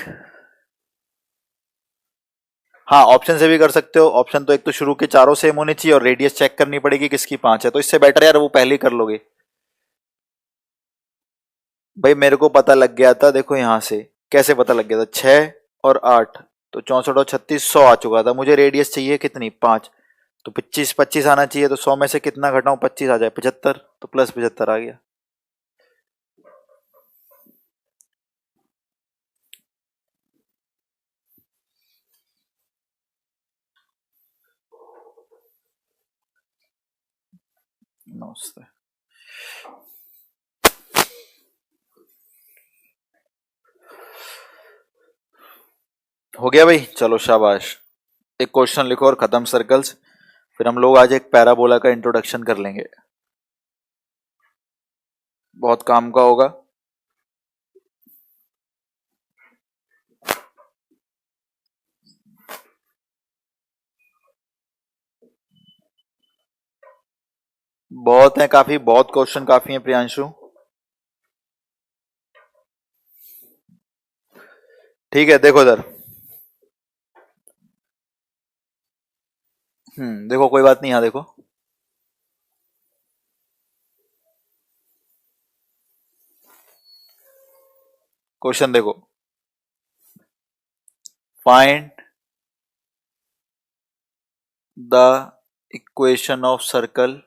हाँ ऑप्शन से भी कर सकते हो। ऑप्शन तो एक तो शुरू के चारों सेम होने चाहिए और रेडियस चेक करनी पड़ेगी किसकी 5 है, तो इससे बेटर यार वो पहले ही कर लोगे। भाई मेरे को पता लग गया था, देखो यहां से कैसे पता लग गया था, 6 और 8, तो 64 और 36, 100 आ चुका था। मुझे रेडियस चाहिए कितनी, 5, तो 25 25 आना चाहिए। तो 100 में से कितना घटाऊं, 25 आ जाए, 75, तो प्लस 75 आ गया। नमस्ते। हो गया भाई, चलो शाबाश। एक क्वेश्चन लिखो और खत्म सर्कल्स। फिर हम लोग आज एक पैराबोला का इंट्रोडक्शन कर लेंगे, बहुत काम का होगा। बहुत है, काफी, बहुत क्वेश्चन काफी है प्रियांशु। ठीक है, देखो इधर। देखो कोई बात नहीं, यहाँ देखो। क्वेश्चन देखो, find the equation of circle.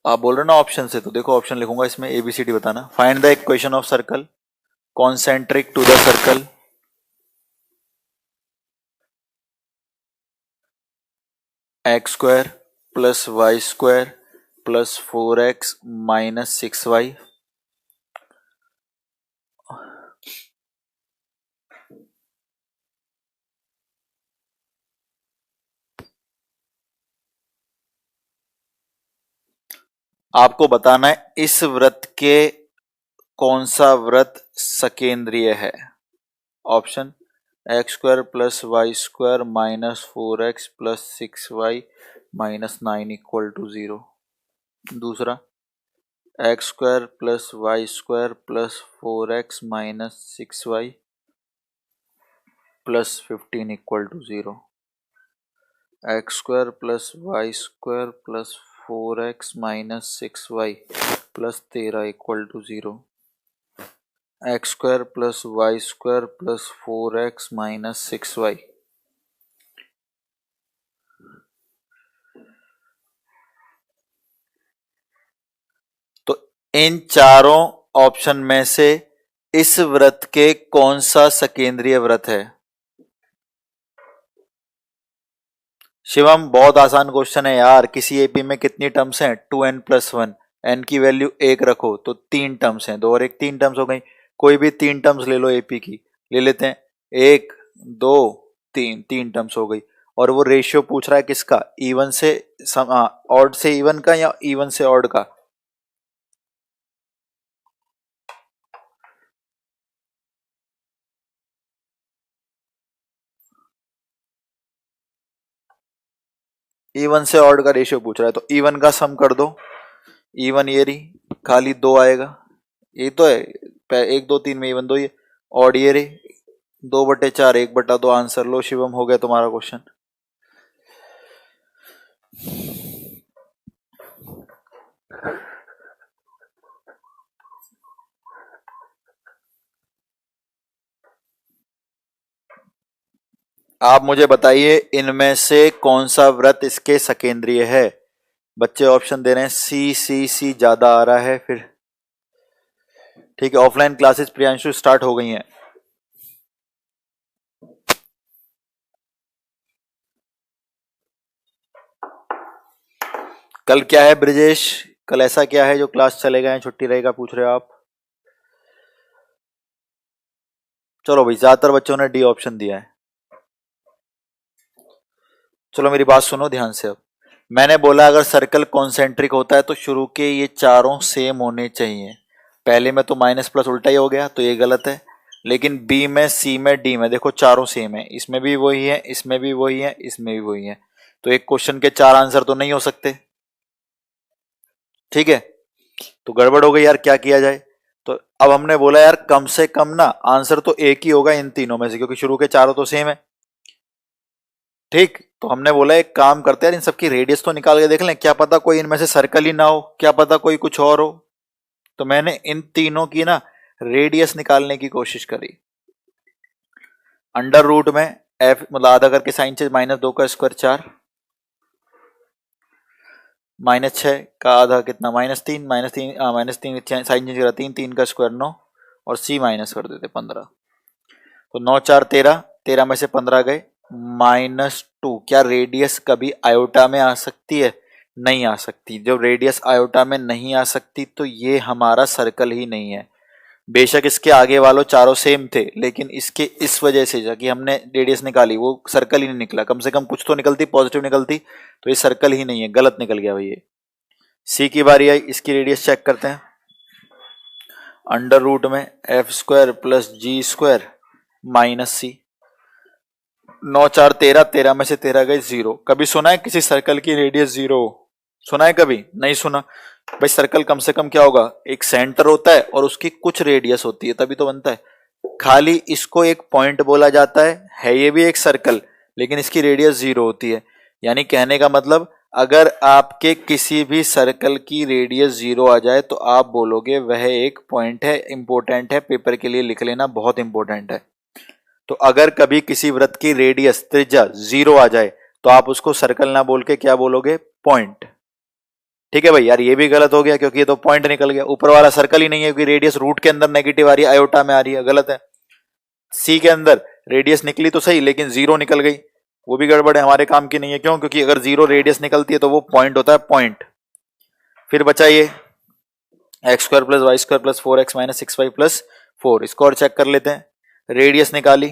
आप बोल रहे हो ना ऑप्शन से, तो देखो ऑप्शन लिखूंगा, इसमें एबीसीडी बताना। Find the equation of circle concentric to the circle x square plus Y square plus 4x minus 6y। आपको बताना है इस वृत्त के कौन सा वृत्त सकेंद्रीय है। Option, x square plus Y square minus 4x plus 6y minus 9 equal to 0। दूसरा, x square plus Y square plus 4x minus 6y plus 15 equal to 0। X square plus Y square plus 4x minus 6y plus 13 equal to 0। X square plus Y square plus 4x minus 6y। तो इन चारों ऑप्शन में से इस वृत्त के कौन सा सकेंद्रीय वृत्त है। शिवम बहुत आसान क्वेश्चन है यार। किसी एपी में कितनी टर्म्स हैं, 2n+1। n की वैल्यू 1 रखो तो 3 टर्म्स हैं, 2 और 1 3 टर्म्स हो गई। कोई भी 3 टर्म्स ले लो एपी की, ले लेते हैं, 1 2 3, 3 टर्म्स हो गई। और वो रेशियो पूछ रहा है किसका, इवन से ऑड से इवन का या इवन से ऑड का। इवन से ऑड का रेशियो पूछ रहा है, तो इवन का सम कर दो। इवन ये रही, खाली 2 आएगा, ये तो है 1 2 3 में इवन 2 ही। ऑड ये रही, 2/4 1/2। आंसर लो शिवम, हो गया तुम्हारा क्वेश्चन। आप मुझे बताइए इनमें से कौन सा वृत्त इसके सकेंद्रीय है। बच्चे ऑप्शन दे रहे हैं, सी सी सी ज्यादा आ रहा है फिर। ठीक है, ऑफलाइन क्लासेस प्रियांशु स्टार्ट हो गई हैं। कल क्या है ब्रिजेश, कल ऐसा क्या है जो क्लास चलेगा या छुट्टी रहेगा, पूछ रहे हो आप। चलो भाई, ज्यादातर बच्चों ने डी ऑप्शन दिया है। चलो मेरी बात सुनो ध्यान से। अब मैंने बोला अगर सर्कल कॉन्सेंट्रिक होता है तो शुरू के ये चारों सेम होने चाहिए। पहले में तो माइनस प्लस उल्टा ही हो गया, तो ये गलत है। लेकिन बी में, सी में, डी में देखो चारों सेम है, इसमें भी वही है, इसमें भी वही है, इसमें भी वही है, तो एक क्वेश्चन के चार आंसर तो नहीं हो सकते। ठीक है, तो गड़बड़ हो गई यार, क्या किया जाए। तो अब हमने बोला यार कम से कम ना आंसर तो एक ही होगा इन तीनों में से, क्योंकि शुरू के चारों तो सेम है। ठीक, तो हमने बोला एक काम करते हैं, इन सबकी रेडियस तो निकाल के देख लें, क्या पता कोई इनमें से सर्कल ही ना हो, क्या पता कोई कुछ और हो। तो मैंने इन तीनों की ना रेडियस निकालने की कोशिश करी। अंडर रूट में एफ मतलब आधा करके साइन चेंज, -2 का स्क्वायर 4, -6 का आधा कितना -3, -3 साइन चेंज करा 3, 3 का स्क्वायर 9, और सी माइनस कर देते 15। तो 9 4 13, 13 में से 15 गए, -2। क्या रेडियस कभी आयोटा में आ सकती है? नहीं आ सकती। जब रेडियस आयोटा में नहीं आ सकती तो ये हमारा सर्कल ही नहीं है। बेशक इसके आगे वालों चारों सेम थे, लेकिन इसके इस वजह से जो कि हमने रेडियस निकाली वो सर्कल ही नहीं निकला। कम से कम कुछ तो निकलती, पॉजिटिव निकलती, तो ये सर्कल ही नहीं है, गलत निकल गया भाई ये। सी की बारी आई, इसकी रेडियस चेक करते हैं। अंडर रूट में एफ स्क्वायर प्लस जी स्क्वायर माइनस सी। 9 4 13, 13 में से 13 गए 0। कभी सुना है किसी सर्कल की रेडियस 0? सुना है कभी? नहीं सुना। भाई सर्कल कम से कम क्या होगा, एक सेंटर होता है और उसकी कुछ रेडियस होती है, तभी तो बनता है। खाली इसको एक पॉइंट बोला जाता है ये भी एक सर्कल, लेकिन इसकी रेडियस 0 होती है। यानी कहने का मतलब अगर आपके किसी भी सर्कल की रेडियस 0 आ जाए तो आप बोलोगे वह एक पॉइंट है, इंपॉर्टेंट है, पेपर के लिए लिख लेना, बहुत इंपॉर्टेंट है। तो अगर कभी किसी वृत्त की रेडियस त्रिज्या 0 आ जाए तो आप उसको सर्कल ना बोल के क्या बोलोगे, पॉइंट। ठीक है भाई, यार ये भी गलत हो गया क्योंकि ये तो पॉइंट निकल गया, ऊपर वाला सर्कल ही नहीं है, क्योंकि रेडियस रूट के अंदर नेगेटिव आ रही है, आयोटा में आ रही है, गलत है। सी के अंदर रेडियस निकली तो सही, लेकिन 0 निकल गई, वो भी गड़बड़ है, हमारे काम की नहीं है। क्यों? क्योंकि अगर 0 रेडियस निकलती है तो वो पॉइंट होता है, पॉइंट। फिर बचा ये x square plus Y square plus 4x minus 6y plus 4। इसको और चेक कर लेते हैं। रेडियस निकाली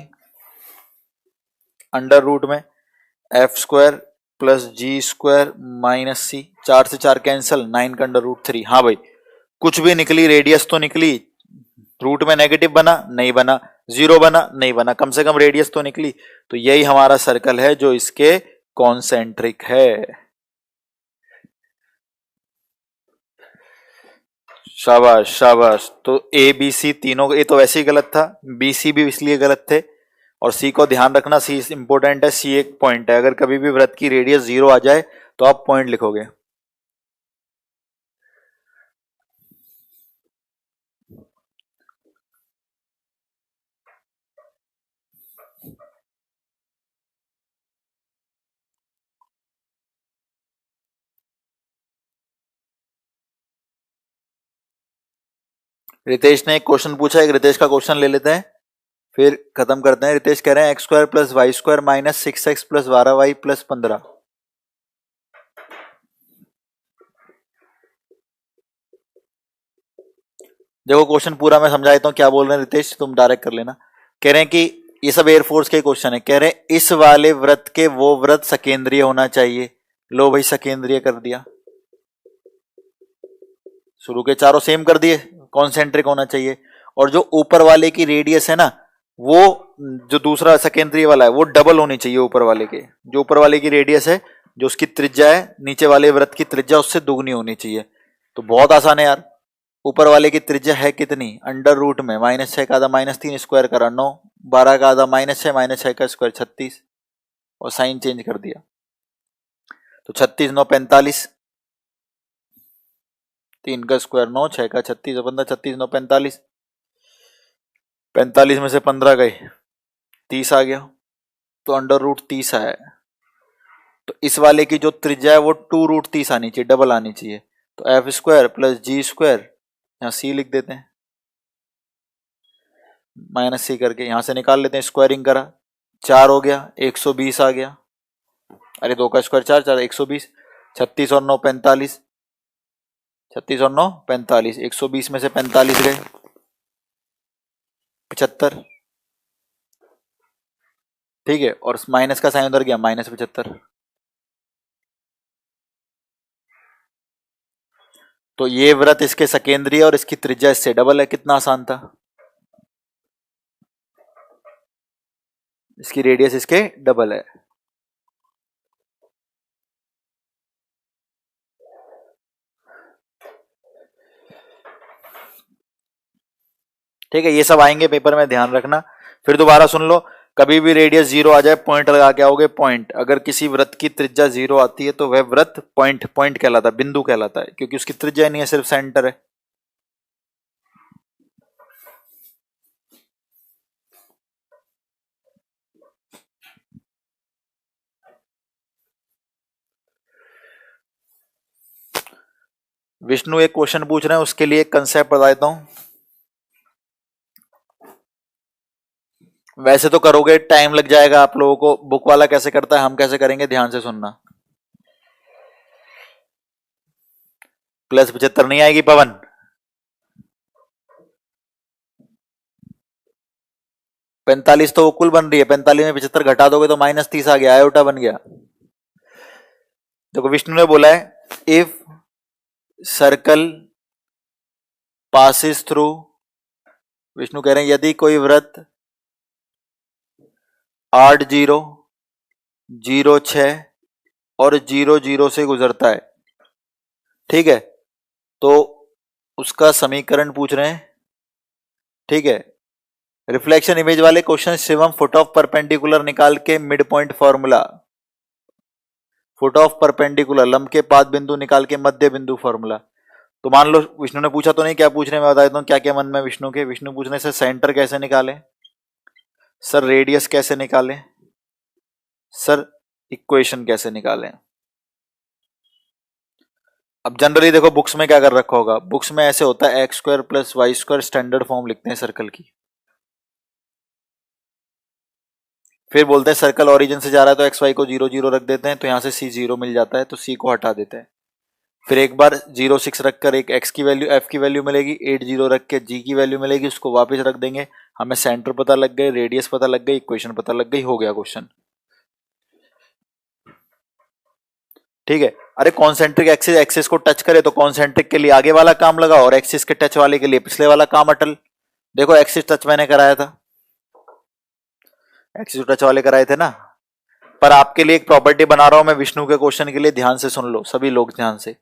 अंडर रूट में एफ स्क्वायर प्लस जी स्क्वायर माइनस सी, 4 से 4 कैंसल, 9 का अंडर रूट 3। हाँ भाई, कुछ भी निकली, रेडियस तो निकली। रूट में नेगेटिव बना? नहीं बना। 0 बना? नहीं बना। कम से कम रेडियस तो निकली। तो यही हमारा सर्कल है जो इसके कॉन्सेंट्रिक है। शाबाश शाबाश। तो ए बी सी तीनों, ए तो वैसे ही गलत था, बी सी भी इसलिए गलत थे, और सी को ध्यान रखना, सी इंपोर्टेंट है, सी एक पॉइंट है। अगर कभी भी वृत्त की रेडियस 0 आ जाए तो आप पॉइंट लिखोगे। रितेश ने एक क्वेश्चन पूछा, एक रितेश का क्वेश्चन ले लेते हैं फिर खत्म करते हैं। रितेश कह रहे हैं x square plus Y square minus 6x plus 12y plus 15। देखो क्वेश्चन पूरा मैं समझा देता हूँ क्या बोल रहे हैं रितेश, तुम डायरेक्ट कर लेना। कह रहे हैं कि ये सब एयरफोर्स के क्वेश्चन है। कह रहे हैं इस वाले वृत्त के वो वृत्त सकेंद्रीय होना चाहिए। लो भाई, सकेंद्रीय कर दिया, शुरू के चारों सेम कर दिए, कॉन्सेंट्रिक होना चाहिए। और जो ऊपर वाले की रेडियस है ना, वो जो दूसरा सेकेंडरी वाला है वो डबल होनी चाहिए ऊपर वाले के। जो ऊपर वाले की रेडियस है, जो उसकी त्रिज्या है, नीचे वाले वृत्त की त्रिज्या उससे दुगनी होनी चाहिए। तो बहुत आसान है यार। ऊपर वाले की त्रिज्या है कितनी, अंडर रूट में -6 का आधा -3 स्क्वायर करा 9, 12 का आधा -6 -6 का स्क्वायर 36, और साइन चेंज कर दिया तो 36 9 45, 3 का स्क्वायर 9, 6 का 36 और 15, 36 9 45, 45 में से 15 गए 30 आ गया, तो अंडर रूट 30 आया है। तो इस वाले की जो त्रिज्या है वो 2√30 आनी चाहिए, डबल आनी चाहिए। तो एफ स्क्वायर प्लस जी स्क्वायर, यहाँ सी लिख देते हैं, माइनस सी करके यहां से निकाल लेते हैं, स्क्वायरिंग करा 4 हो गया, 120 आ गया। अरे 2 का स्क्वायर 4 4 120, 36 और 9 45, 36 और 9 45, 120 में से 45 गए 75। ठीक है, और माइनस का साइन उधर गया, -75। तो ये वृत्त इसके सकेंद्रीय और इसकी त्रिज्या इससे डबल है। कितना आसान था। इसकी रेडियस इसके डबल है। ठीक है, ये सब आएंगे पेपर में, ध्यान रखना। फिर दोबारा सुन लो, कभी भी रेडियस 0 आ जाए पॉइंट लगा के आओगे। पॉइंट, अगर किसी वृत्त की त्रिज्या 0 आती है तो वह वृत्त पॉइंट कहलाता है, बिंदु कहलाता है, क्योंकि उसकी त्रिज्या नहीं है, सिर्फ सेंटर है। विष्णु एक क्वेश्चन पूछ रहे हैं, उसके लिए एक कंसेप्ट बता देता हूं। वैसे तो करोगे, टाइम लग जाएगा आप लोगों को। बुक वाला कैसे करता है, हम कैसे करेंगे, ध्यान से सुनना। +75 नहीं आएगी पवन? -45 तो वो कुल बन रही है, 45 में 75 घटा दोगे तो -30 आ गया, आयोटा बन गया। देखो विष्णु ने बोला है, if circle passes through, Vishnu कह रहे हैं यदि कोई वृत्त 8, 0, 0, 6 और 0, 0 से गुजरता है, ठीक है, तो उसका समीकरण पूछ रहे हैं। ठीक है, रिफ्लेक्शन इमेज वाले question Shivam foot of perpendicular निकाल के mid point formula, foot of perpendicular लंब के पाद बिंदु निकाल के मध्य बिंदु फॉर्मूला। तो मान लो विष्णु ने पूछा तो नहीं, क्या पूछ रहे हैं मैं बता देता हूँ क्या क्या मन में विष्णु के। विष्णु पूछ रहे सर सेंटर कैसे निकालें, सर रेडियस कैसे निकालें, सर इक्वेशन कैसे निकालें। अब जनरली देखो बुक्स में क्या कर रखा होगा, बुक्स में ऐसे होता है x² + y² स्टैंडर्ड फॉर्म लिखते हैं सर्कल की, फिर बोलते हैं सर्कल ओरिजिन से जा रहा है तो एक्स वाई को 0, 0 रख देते हैं, तो यहां से c 0 मिल जाता है, तो c को हटा देते हैं। फिर एक बार 0, 6 रखकर एक x की वैल्यू, f की वैल्यू मिलेगी, 8, 0 रख के g की वैल्यू मिलेगी, उसको वापस रख देंगे, हमें सेंटर पता लग गए, रेडियस पता लग गई, इक्वेशन पता लग गई, हो गया क्वेश्चन। ठीक है, अरे कॉन्सेंट्रिक एक्सिस एक्सिस को टच करे तो कॉन्सेंट्रिक के लिए आगे वाला काम लगा और एक्सिस के टच वाले के लिए पिछले वाला काम अटल। देखो एक्सिस टच मैंने कराया था, एक्सिस टच वाले कराए थे ना। पर आपके लिए एक प्रॉपर्टी बना रहा हूं मैं विष्णु के क्वेश्चन के लिए, ध्यान से सुन लो सभी लोग, ध्यान से।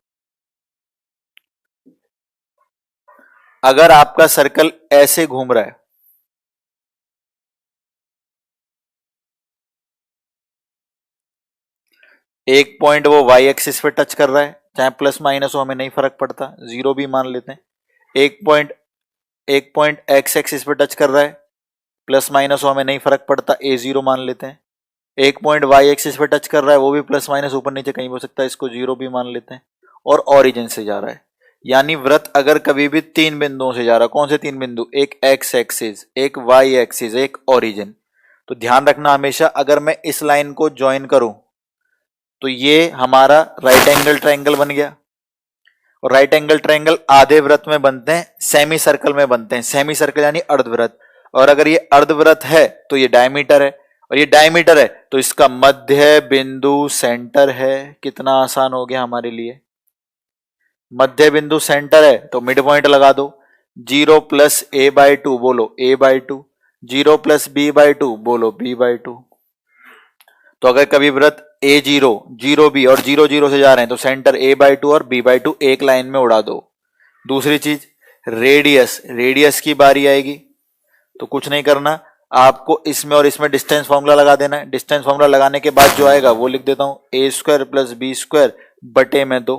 अगर आपका सर्कल ऐसे घूम रहा है, एक पॉइंट वो y एक्सिस पे टच कर रहा है, चाहे प्लस माइनस हो हमें नहीं फर्क पड़ता, 0 भी मान लेते हैं। एक पॉइंट x एक्सिस पे टच कर रहा है, प्लस माइनस हो हमें नहीं फर्क पड़ता, a0 मान लेते हैं। एक पॉइंट y एक्सिस पे टच कर रहा है, वो भी प्लस माइनस ऊपर नीचे कहीं हो सकता है, इसको 0 भी मान लेते हैं। और ओरिजिन से जा रहा है, यानी वृत्त अगर कभी भी 3 बिंदुओं से जा रहा है, कौन से 3 बिंदु, एक x एक्सिस, एक y एक्सिस, एक ओरिजिन, तो ध्यान रखना हमेशा अगर मैं इस लाइन को ज्वाइन करूं तो ये हमारा राइट एंगल ट्रायंगल बन गया। और राइट एंगल ट्रायंगल आधे वृत्त में बनते हैं, सेमी सर्कल में बनते हैं, सेमी सर्कल यानी अर्धवृत्त। और अगर ये अर्धवृत्त है तो ये डायमीटर है, और ये डायमीटर है तो इसका मध्य बिंदु सेंटर है। कितना आसान हो गया हमारे लिए, मध्य बिंदु सेंटर है तो मिड पॉइंट लगा दो। 0 + a/2 बोलो a/2, 0 + b/2 बोलो b/2। तो अगर कभी वृत्त a0, 0b और 0, 0 से जा रहे हैं तो सेंटर a/2 और b/2 एक लाइन में उड़ा दो। दूसरी चीज रेडियस, रेडियस की बारी आएगी तो कुछ नहीं करना, आपको इसमें और इसमें डिस्टेंस फॉर्मूला लगा देना है। डिस्टेंस फॉर्मूला लगाने के बाद जो आएगा वो लिख देता हूं, a² + b² बटे में 2।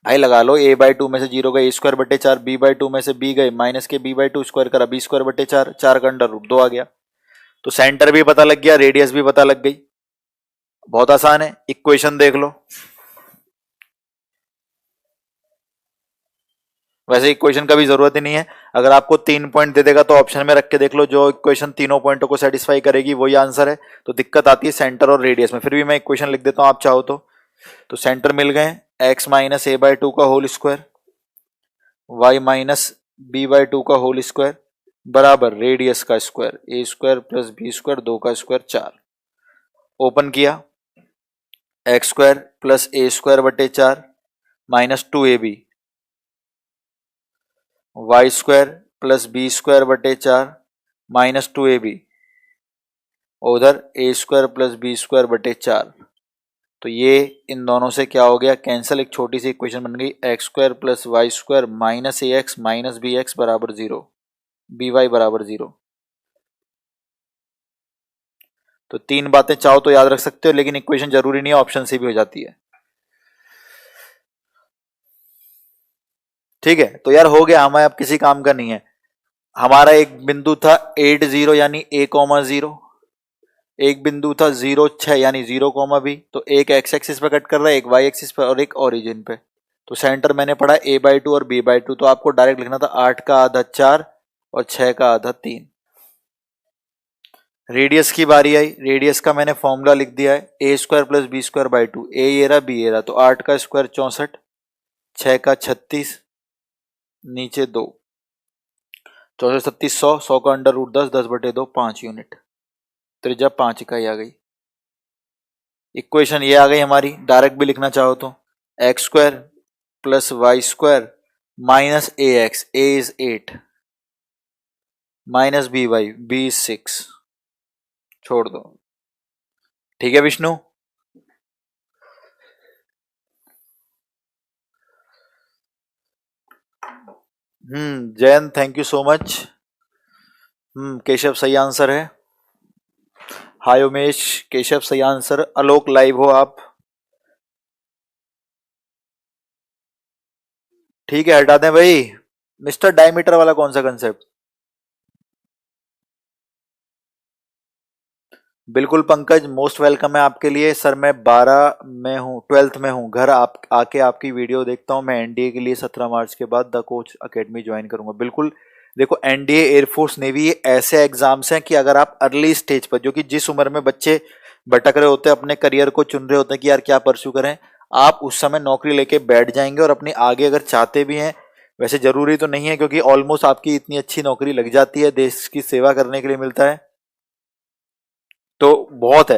भाई लगा लो, a/2 में से 0 गए, a² बटे 4, b/2 में से b गए, माइनस के b/2 स्क्वायर करा, b² बटे 4, 4 का अंडर रूट 2 आ गया। तो सेंटर भी पता लग गया, रेडियस भी पता लग गई, बहुत आसान है। इक्वेशन देख लो, वैसे इक्वेशन का भी जरूरत ही नहीं है, अगर आपको 3 पॉइंट दे देगा तो ऑप्शन में रख के देख लो, जो इक्वेशन तीनों पॉइंटों को सेटिस्फाई करेगी वही आंसर है। तो दिक्कत आती है सेंटर और रेडियस में, फिर भी मैं इक्वेशन लिख देता हूं आप चाहो तो सेंटर मिल गए, x - a/2 का होल स्क्वायर, y - b/2 का होल स्क्वायर बराबर रेडियस का स्क्वायर, a² + b² 2 का स्क्वायर 4। ओपन किया, x² + a² बटे 4 - 2ab, y² + b² बटे 4 - 2ab, उधर ए स्क्वायर प्लस बी स्क्वायर बटे 4। तो ये इन दोनों से क्या हो गया, कैंसिल। एक छोटी सी इक्वेशन बन गई, X square plus Y square minus ए एक्स माइनस बी एक्स बराबर 0, बी वाई बराबर 0। तो तीन बातें चाहो तो याद रख सकते हो, लेकिन इक्वेशन जरूरी नहीं है, ऑप्शन से भी हो जाती है। ठीक है, तो यार हो गया, हमें अब किसी काम का नहीं है। हमारा एक बिंदु था 8 0 यानी a, 0, एक बिंदु था 0 6 यानी 0, b। तो एक एक्स एक्सिस पे कट कर रहा है, एक वाई एक्सिस पे और एक ओरिजिन पे। तो सेंटर मैंने पढ़ा a/2 और b/2, तो आपको डायरेक्ट लिखना था 8 का आधा 4 और 6 का आधा 3। रेडियस की बारी आई, रेडियस का मैंने फॉर्मूला लिख दिया है, A square plus B square by 2। A ये रहा, बी ये रहा, तो 8 का स्क्वायर 64, 6 का 36, नीचे 2, 64 36 100, 100 का अंडर रूट 10, 10 बटे 2 5 यूनिट, त्रिज्या 5 इकाई आ गई। इक्वेशन ये आ गई हमारी। डायरेक्ट भी लिखना चाहो तो x square plus Y square minus A x, a is 8, minus B y, b is 6, छोड़ दो। ठीक है Vishnu, Jayant thank you so much. Keshav सही आंसर है। हाय उमेश, केशव सही आंसर। आलोक लाइव हो आप? ठीक है, हटा दें भाई। मिस्टर डायमीटर वाला कौन सा कंसेप्ट? बिल्कुल पंकज, मोस्ट वेलकम है आपके लिए। सर मैं 12 में हूँ, 12th में हूँ, घर आप आके आपकी वीडियो देखता हूँ। मैं एनडीए के लिए 17 मार्च के बाद द कोच एकेडमी ज्वाइन करूंगा। बिल्कुल, देखो एनडीए, एयरफोर्स, नेवी, ये ऐसे एग्जाम्स हैं कि अगर आप अर्ली स्टेज पर, जो कि जिस उम्र में बच्चे भटक रहे होते हैं, अपने करियर को चुन रहे होते हैं कि यार क्या परस्यू करें, आप उस समय नौकरी लेके बैठ जाएंगे और अपनी आगे अगर चाहते भी हैं, वैसे जरूरी तो नहीं है क्योंकि ऑलमोस्ट आपकी इतनी अच्छी नौकरी लग जाती है, देश की सेवा करने के लिए मिलता है, तो बहुत है।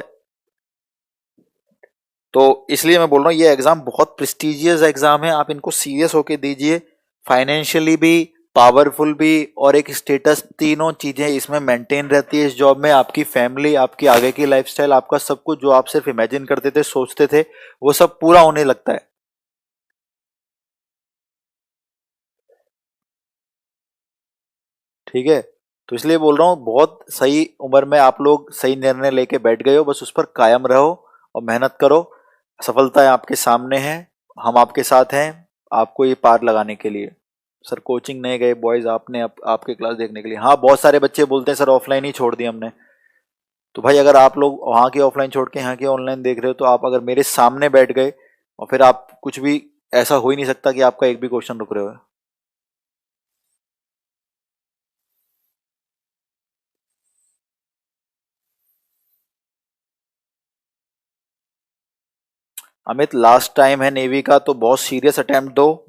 तो इसलिए मैं बोल रहा हूँ ये एग्जाम बहुत प्रेस्टिजियस एग्जाम है, आप इनको सीरियस होके दीजिए। फाइनेंशियली भी, पावरफुल भी और एक स्टेटस, तीनों चीजें इसमें मेंटेन रहती है इस जॉब में। आपकी फैमिली, आपकी आगे की लाइफस्टाइल, आपका सब कुछ जो आप सिर्फ इमेजिन करते थे, सोचते थे, वो सब पूरा होने लगता है। ठीक है, तो इसलिए बोल रहा हूँ बहुत सही उम्र में आप लोग सही निर्णय लेके बैठ गए हो, बस उस पर कायम रहो और मेहनत करो। सफलताएं आपके सामने हैं, हम आपके साथ हैं आपको ये पार लगाने के लिए। सर कोचिंग नहीं गए बॉयज आपने आपके क्लास देखने के लिए? हाँ, बहुत सारे बच्चे बोलते हैं सर ऑफलाइन ही छोड़ दिया हमने। तो भाई अगर आप लोग वहाँ की ऑफलाइन छोड़ के यहाँ की ऑनलाइन देख रहे हो, तो आप अगर मेरे सामने बैठ गए और फिर आप कुछ भी, ऐसा हो ही नहीं सकता कि आपका एक भी क्वेश्चन रुक रहे हो। अमित, लास्ट टाइम है नेवी का, तो बहुत सीरियस अटेम्प्ट दो,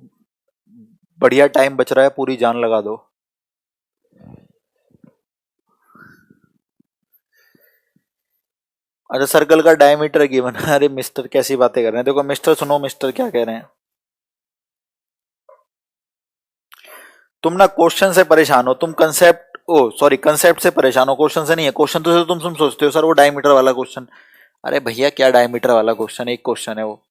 बढ़िया टाइम बच रहा है, पूरी जान लगा दो। अच्छा, सर्कल का डायमीटर गिवन। अरे मिस्टर कैसी बातें कर रहे हैं, देखो मिस्टर सुनो, मिस्टर क्या कह रहे हैं। तुम ना क्वेश्चन से परेशान हो, तुम कंसेप्ट, ओ सॉरी, कंसेप्ट से परेशान हो, क्वेश्चन से नहीं है। क्वेश्चन तो तुम सोचते हो सर वो डायमीटर वाला क्वेश्चन। अरे भैया क्या डायमीटर वाला क्वेश्चन, एक क्वेश्चन है वो।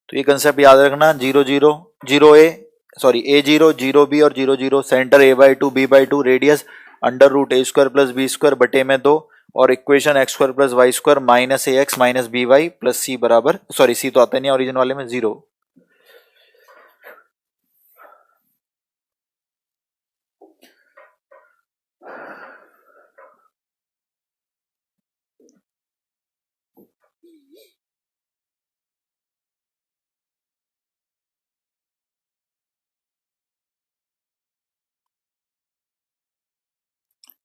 तो ये कंसेप्ट याद रखना, 0 0 0 ए, सॉरी A0 0 B और 0 0, centre a/2 b/2, radius under root A square plus B square बटे में 2, और equation X square plus Y square minus ए X minus B Y plus C बराबर, सॉरी सी तो आता नहीं ओरिजिन वाले में, 0।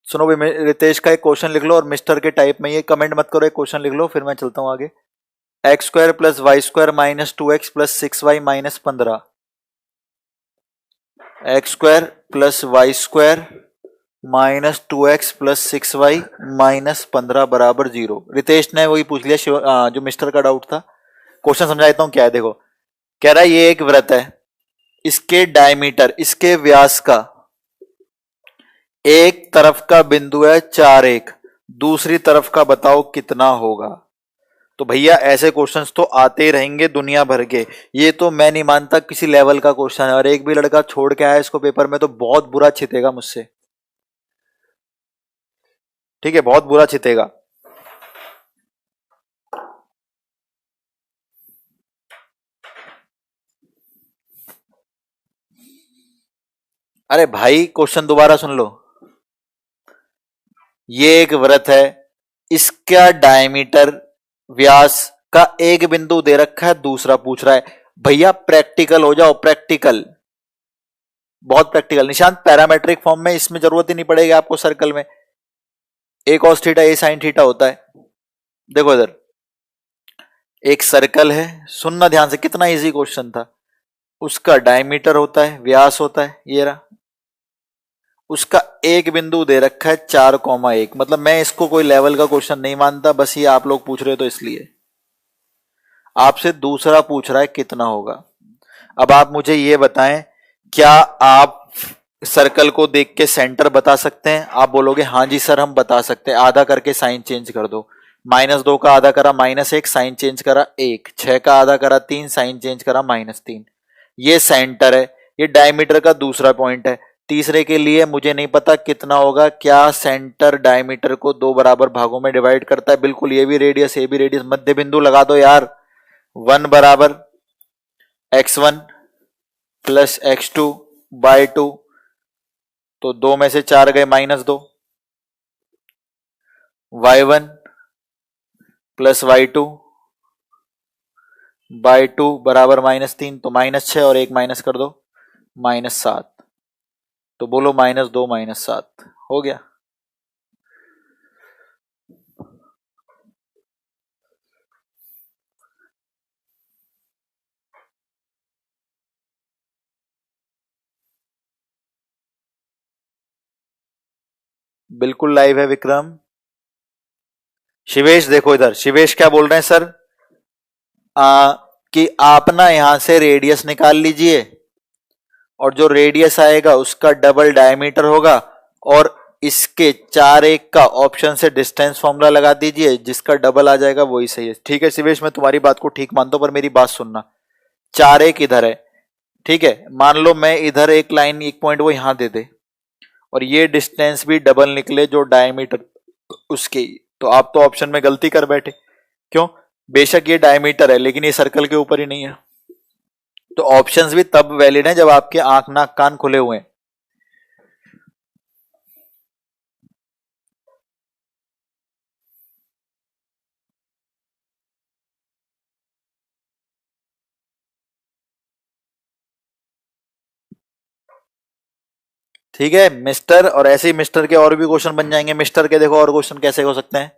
सुनो भाई, रितेश का एक क्वेश्चन लिख लो और मिस्टर के टाइप में, ये कमेंट मत करो, एक क्वेश्चन लिख लो फिर मैं चलता हूं आगे। X square plus Y square minus 2x plus 6y minus 15, x square plus Y square minus 2x plus 6y minus 15 बराबर 0। रितेश ने वही पूछ लिया जो मिस्टर का डाउट था। क्वेश्चन समझा देता हूं क्या है, देखो कह रहा है ये एक वृत्त है, इसके डायमीटर, इसके व्यास का एक तरफ का बिंदु है 4,1, दूसरी तरफ का बताओ कितना होगा। तो भैया ऐसे क्वेश्चंस तो आते ही रहेंगे दुनिया भर के, ये तो मैं नहीं मानता किसी लेवल का क्वेश्चन है, और एक भी लड़का छोड़ के आया इसको पेपर में तो बहुत बुरा छितेगा मुझसे, ठीक है, बहुत बुरा छितेगा। अरे भाई क्वेश्चन दोबारा सुन लो। ये एक वृत्त है, इसका डायमीटर व्यास का एक बिंदु दे रखा है, दूसरा पूछ रहा है। भैया प्रैक्टिकल हो जाओ, प्रैक्टिकल, बहुत प्रैक्टिकल। निशांत पैरामेट्रिक फॉर्म में इसमें जरूरत ही नहीं पड़ेगी आपको, सर्कल में ए कॉस थीटा ए साइन थीटा होता है। देखो इधर एक सर्कल है, सुनना ध्यान से, कितना इजी क्वेश्चन था। उसका डायमीटर होता है, व्यास होता है, ये रहा, उसका एक बिंदु दे रखा है 4,1। मतलब मैं इसको कोई लेवल का क्वेश्चन नहीं मानता, बस ये आप लोग पूछ रहे हो तो इसलिए। आपसे दूसरा पूछ रहा है कितना होगा। अब आप मुझे ये बताएं, क्या आप सर्कल को देख के सेंटर बता सकते हैं? आप बोलोगे हाँ जी सर हम बता सकते हैं। आधा करके साइन चेंज कर दो, -2 का आधा करा -1, साइन चेंज करा 1, 6 का आधा करा 3, साइन चेंज करा -3। ये सेंटर है, ये डायमीटर का दूसरा पॉइंट है। तीसरे के लिए मुझे नहीं पता कितना होगा, क्या सेंटर डायमीटर को 2 बराबर भागों में डिवाइड करता है? बिल्कुल, ये भी रेडियस ये भी रेडियस, मध्य बिंदु लगा दो यार। 1 बराबर x1 प्लस x2 बाय 2, तो 2 में से 4 गए -2, y1 प्लस y2 बाय 2 बराबर -3, तो -6 और 1 माइनस कर दो, -7। तो बोलो -2 -7 हो गया। बिल्कुल लाइव है विक्रम। शिवेश देखो इधर, शिवेश क्या बोल रहे हैं सर, कि आप ना यहां से रेडियस निकाल लीजिए और जो रेडियस आएगा उसका डबल डायमीटर होगा, और इसके 4,1 का ऑप्शन से डिस्टेंस फॉर्मूला लगा दीजिए, जिसका डबल आ जाएगा वही सही है। ठीक है शिवेश, मैं तुम्हारी बात को ठीक मानता हूं, पर मेरी बात सुनना। 4,1 इधर है, ठीक है, मान लो मैं इधर एक लाइन, एक पॉइंट वो यहां दे दे, और ये डिस्टेंस भी डबल निकले जो डायमीटर उसके, तो आप तो ऑप्शन में गलती कर बैठे। क्यों? बेशक ये डायमीटर है लेकिन ये सर्कल के ऊपर ही नहीं है। तो ऑप्शंस भी तब वैलिड हैं जब आपके आंख नाक कान खुले हुए हैं। ठीक है मिस्टर, और ऐसे ही मिस्टर के और भी क्वेश्चन बन जाएंगे। मिस्टर के देखो और क्वेश्चन कैसे हो सकते हैं।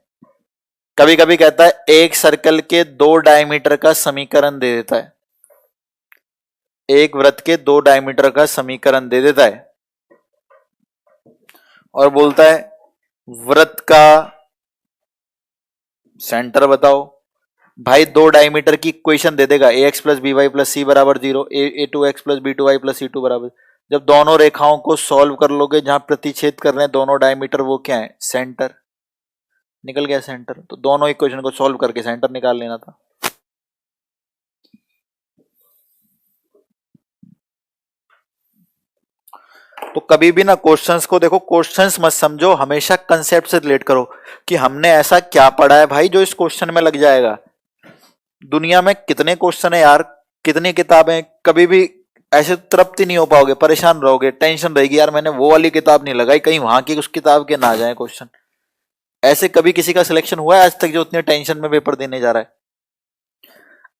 कभी कभी कहता है एक सर्कल के 2 डायमीटर का समीकरण दे देता है, एक वृत्त के 2 डायमीटर का समीकरण दे देता है, और बोलता है वृत्त का सेंटर बताओ। भाई 2 डायमीटर की इक्वेशन दे देगा, ax plus B Y plus C बराबर 0, a2x plus b2y plus c2 बराबर। जब दोनों रेखाओं को सॉल्व कर लोगे जहां प्रतिच्छेद कर रहे हैं दोनों डायमीटर, वो क्या है? सेंटर। निकल गया सेंटर। तो दोनों इक्वेशन को सॉल्व करके सेंटर निकाल लेना था। तो कभी भी ना क्वेश्चंस को देखो, क्वेश्चंस मत समझो, हमेशा कंसेप्ट से रिलेट करो कि हमने ऐसा क्या पढ़ा है भाई जो इस क्वेश्चन में लग जाएगा। दुनिया में कितने क्वेश्चन है यार, कितनी किताबें, कभी भी ऐसे तृप्ति नहीं हो पाओगे, परेशान रहोगे, टेंशन रहेगी यार मैंने वो वाली किताब नहीं लगाई, कहीं वहां की उस किताब के ना आ जाए क्वेश्चन। ऐसे कभी किसी का सिलेक्शन हुआ है आज तक जो उतने टेंशन में पेपर देने जा रहा है?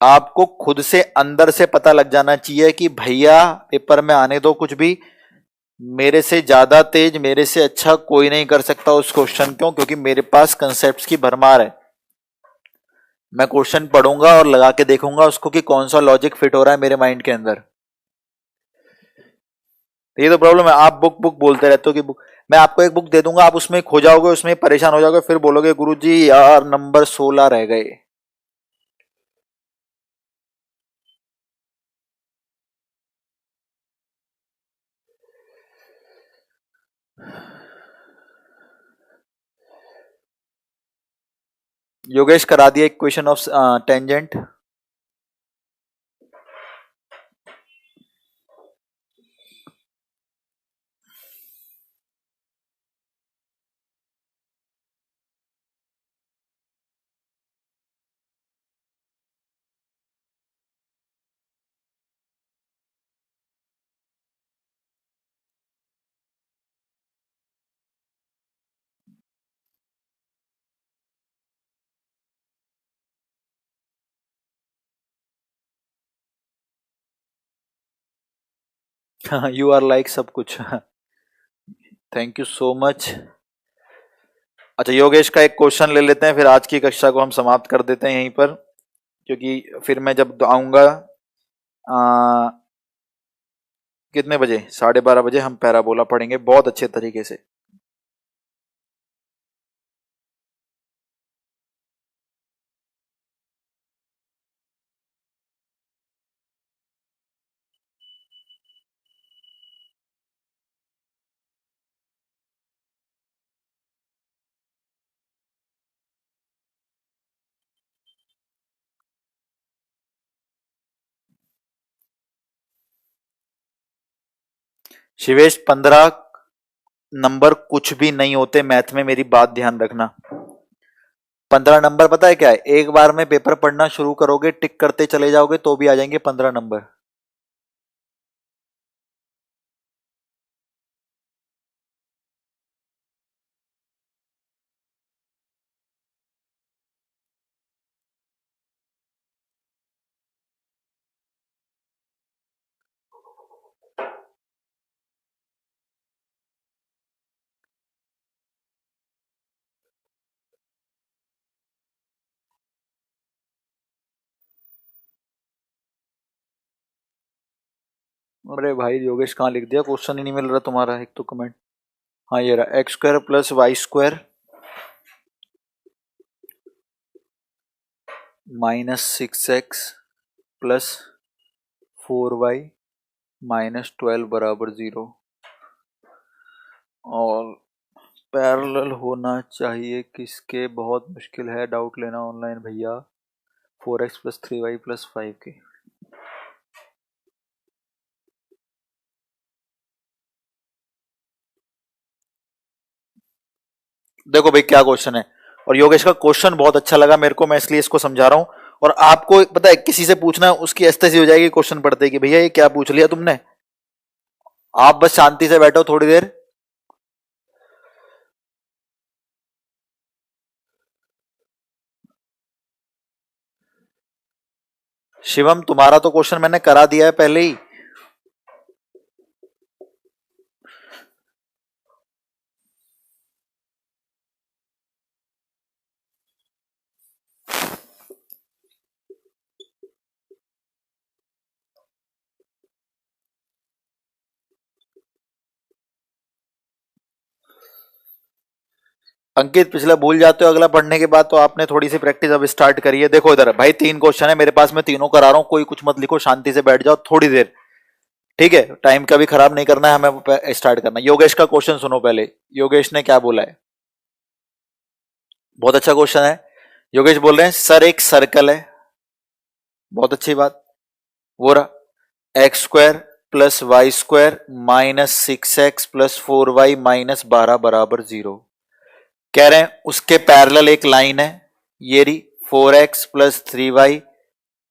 आपको खुद से अंदर से पता लग जाना चाहिए कि भैया पेपर में आने दो कुछ भी, मेरे से ज्यादा तेज, मेरे से अच्छा कोई नहीं कर सकता उस क्वेश्चन। क्यों? क्योंकि मेरे पास कंसेप्ट्स की भरमार है। मैं क्वेश्चन पढ़ूंगा और लगा के देखूंगा उसको कि कौन सा लॉजिक फिट हो रहा है मेरे माइंड के अंदर। ये तो प्रॉब्लम है, आप बुक बुक बोलते रहते हो कि बुक। मैं आपको एक बुक दे दूंगा, आप उसमें खो जाओगे, उसमें परेशान हो जाओगे, फिर बोलोगे गुरुजी यार नंबर 16 रह गए। योगेश करा दिया equation of tangent. You are like सब कुछ। Thank you so much. अच्छा योगेश का एक क्वेश्चन ले लेते हैं, फिर आज की कक्षा को हम समाप्त कर देते हैं यहीं पर, क्योंकि फिर मैं जब आऊंगा कितने बजे, 12:30 बजे हम पैराबोला पढ़ेंगे बहुत अच्छे तरीके से। शिवेश 15 नंबर कुछ भी नहीं होते मैथ में, मेरी बात ध्यान रखना। 15 नंबर पता है क्या है, एक बार में पेपर पढ़ना शुरू करोगे, टिक करते चले जाओगे तो भी आ जाएंगे 15 नंबर। अरे भाई योगेश कहाँ लिख दिया, क्वेश्चन ही नहीं मिल रहा तुम्हारा, एक तो कमेंट। हाँ ये रहा, x square plus Y square -6x plus 4y -12 बराबर 0 और पैरेलल होना चाहिए किसके, बहुत मुश्किल है, डाउट लेना ऑनलाइन भैया। 4x प्लस 3y प्लस 5 के। देखो भाई क्या क्वेश्चन है, और योगेश का क्वेश्चन बहुत अच्छा लगा मेरे को, मैं इसलिए इसको समझा रहा हूं। और आपको पता है किसी से पूछना है उसकी एस्तेसी हो जाएगी क्वेश्चन पढ़ते कि भैया ये क्या पूछ लिया तुमने। आप बस शांति से बैठो थोड़ी देर। शिवम तुम्हारा तो क्वेश्चन मैंने करा दिया है पहले ही। अंकित पिछला भूल जाते हो अगला पढ़ने के बाद, तो आपने थोड़ी सी प्रैक्टिस अब स्टार्ट करी है। देखो इधर भाई 3 क्वेश्चन है मेरे पास, मैं तीनों करा रहा हूं, कोई कुछ मत लिखो, शांति से बैठ जाओ थोड़ी देर, ठीक है। टाइम का भी खराब नहीं करना है, हमें स्टार्ट करना है। योगेश का क्वेश्चन सुनो पहले, योगेश ने क्या बोला है, बहुत अच्छा क्वेश्चन है। योगेश बोल रहे हैं सर एक सर्कल है, बहुत अच्छी बात, वो रहा x square plus Y square -6x plus 4y -12 बराबर 0। कह रहे हैं उसके पैरेलल एक लाइन है, ये रही 4x प्लस 3y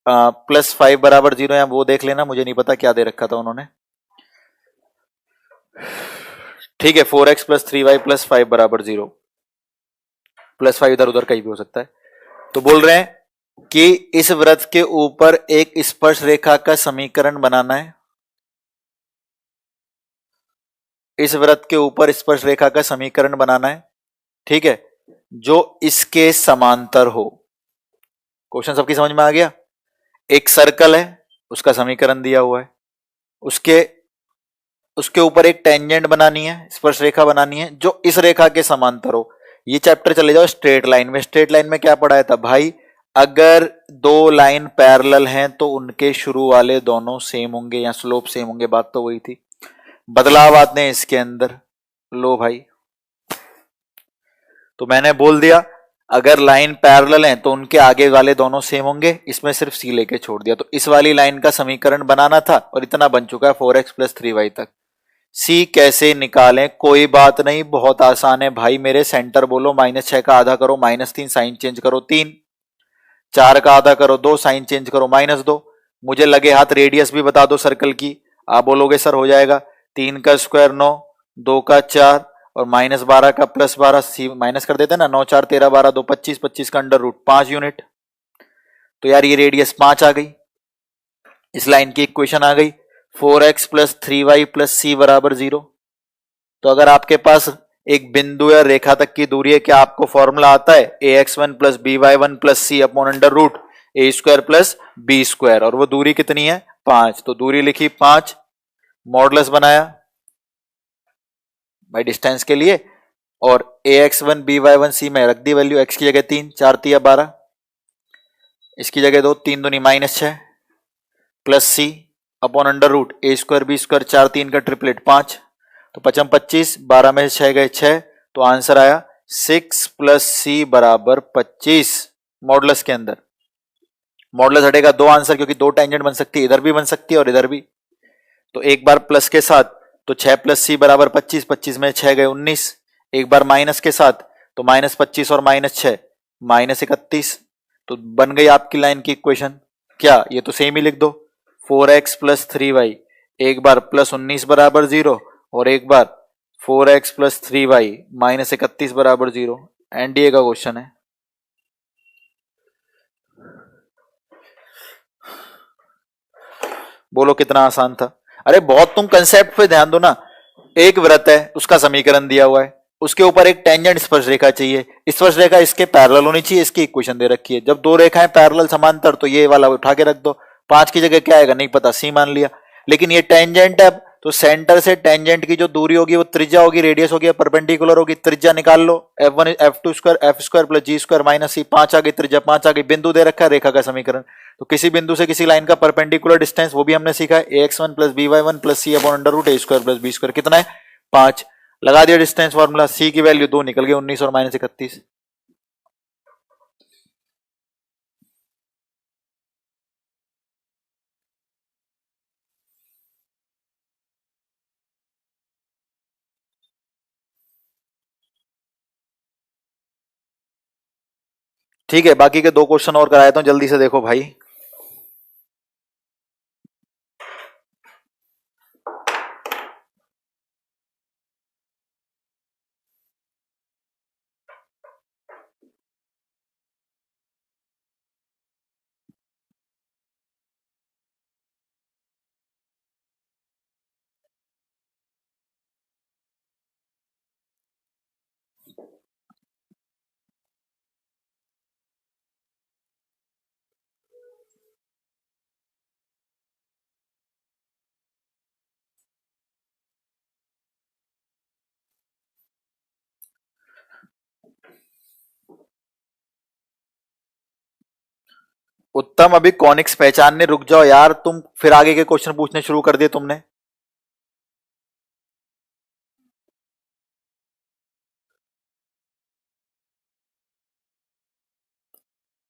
प्लस 5 बराबर 0, या वो देख लेना, मुझे नहीं पता क्या दे रखा था उन्होंने, ठीक है। 4x प्लस 3y प्लस 5 बराबर 0, प्लस 5 इधर उधर कहीं भी हो सकता है। तो बोल रहे हैं कि इस वृत्त के ऊपर एक स्पर्श रेखा का समीकरण बनाना है, इस वृत्त के ऊपर स्पर्श रेखा का समीकरण बनाना है, ठीक है, जो इसके समांतर हो। क्वेश्चन सबकी समझ में आ गया। एक सर्कल है, उसका समीकरण दिया हुआ है, उसके उसके ऊपर एक टेंजेंट बनानी है, स्पर्श रेखा बनानी है जो इस रेखा के समांतर हो। ये चैप्टर चले जाओ स्ट्रेट लाइन में, स्ट्रेट लाइन में क्या पढ़ाया था भाई, अगर दो लाइन पैरेलल हैं तो उनके शुरू वाले दोनों सेम होंगे या स्लोप सेम होंगे, बात तो वही थी। बदलाव आते हैं इसके अंदर, लो भाई, तो मैंने बोल दिया अगर लाइन पैरेलल है तो उनके आगे वाले दोनों सेम होंगे, इसमें सिर्फ सी लेके छोड़ दिया। तो इस वाली लाइन का समीकरण बनाना था और इतना बन चुका है 4x प्लस 3y तक। सी कैसे निकालें? कोई बात नहीं, बहुत आसान है भाई मेरे। सेंटर बोलो, -6 का आधा करो -3, साइन चेंज करो 3, 4 का आधा करो 2, साइन चेंज करो -2। मुझे लगे हाथ रेडियस भी बता दो सर्कल की। आप बोलोगे सर हो जाएगा, 3 का स्क्वायर 9, 2 का 4 और -12 का +12, सी माइनस कर देते हैं ना, 9 4 13 12 2 25, 25 का अंडर रूट 5 यूनिट। तो यार ये रेडियस 5 आ गई, इस लाइन की इक्वेशन आ गई 4x plus 3y plus C बराबर 0। तो अगर आपके पास एक बिंदु या रेखा तक की दूरी है, क्या आपको फॉर्मूला आता है? ax1 plus by1 plus C upon under root A square plus B square, और वो दूरी कितनी है? 5। तो दूरी लिखी 5, मॉडुलस बनाया भाई डिस्टेंस के लिए, और ax1 by1 सी में रख दी वैल्यू, x की जगह 3, 4 3 12, इसकी जगह 2, 3 दूनी -6 plus C upon under root A square B square, 4 3 का ट्रिपलेट 5, तो 5 25, 12 में से 6 गए 6, तो आंसर आया 6 प्लस सी बराबर 25। मॉडुलस के अंदर मॉडुलस हटेगा 2 आंसर, क्योंकि 2 टेंजेंट बन सकती है, इधर भी बन सकती है और इधर भी। तो एक बार प्लस के साथ तो 6 प्लस सी बराबर 25, 25 में 6 गए 19, एक बार माइनस के साथ तो -25 और -6 -31। तो बन गई आपकी लाइन की इक्वेशन। क्या ये तो सेम ही लिख दो, 4x प्लस 3y, एक बार +19 बराबर 0 और एक बार 4x प्लस 3y -31 बराबर 0। एनडीए का क्वेश्चन है। बोलो कितना आसान था? अरे बहुत तुम कंसेप्ट पे ध्यान दो ना। एक वृत्त है, उसका समीकरण दिया हुआ है, उसके ऊपर एक टेंजेंट स्पर्श रेखा चाहिए, स्पर्श रेखा इसके पैरेलल होनी चाहिए, इसकी इक्वेशन दे रखी है। जब दो रेखाएं पैरेलल समांतर, तो ये वाला उठा के रख दो, 5 की जगह क्या आएगा नहीं पता, सी मान लिया। लेकिन ये टेंजेंट है, तो सेंटर से टेंजेंट की जो दूरी होगी वो त्रिज्या होगी, रेडियस होगी, परपेंडिकुलर होगी, त्रिज्या निकाल लो, f1 f2 square f square plus जी स्क्वायर माइनस सी, 5 आ गई त्रिज्या, 5 आ गई। बिंदु दे रखा है, रेखा का समीकरण। तो किसी बिंदु से किसी लाइन का परपेंडिकुलर डिस्टेंस, वो भी हमने सीखा है, ax1 plus by1 plus C upon under root A square plus B square, कितना है 5। लगा दिया डिस्टेंस फॉर्मूला, सी की वैल्यू 2 निकल गई, 19 और -31। ठीक है, बाकी के 2 क्वेश्चन और कराया था, जल्दी से देखो भाई। उत्तम, अभी कॉनिक्स पहचानने रुक जाओ यार, तुम फिर आगे के क्वेश्चन पूछने शुरू कर दिए तुमने।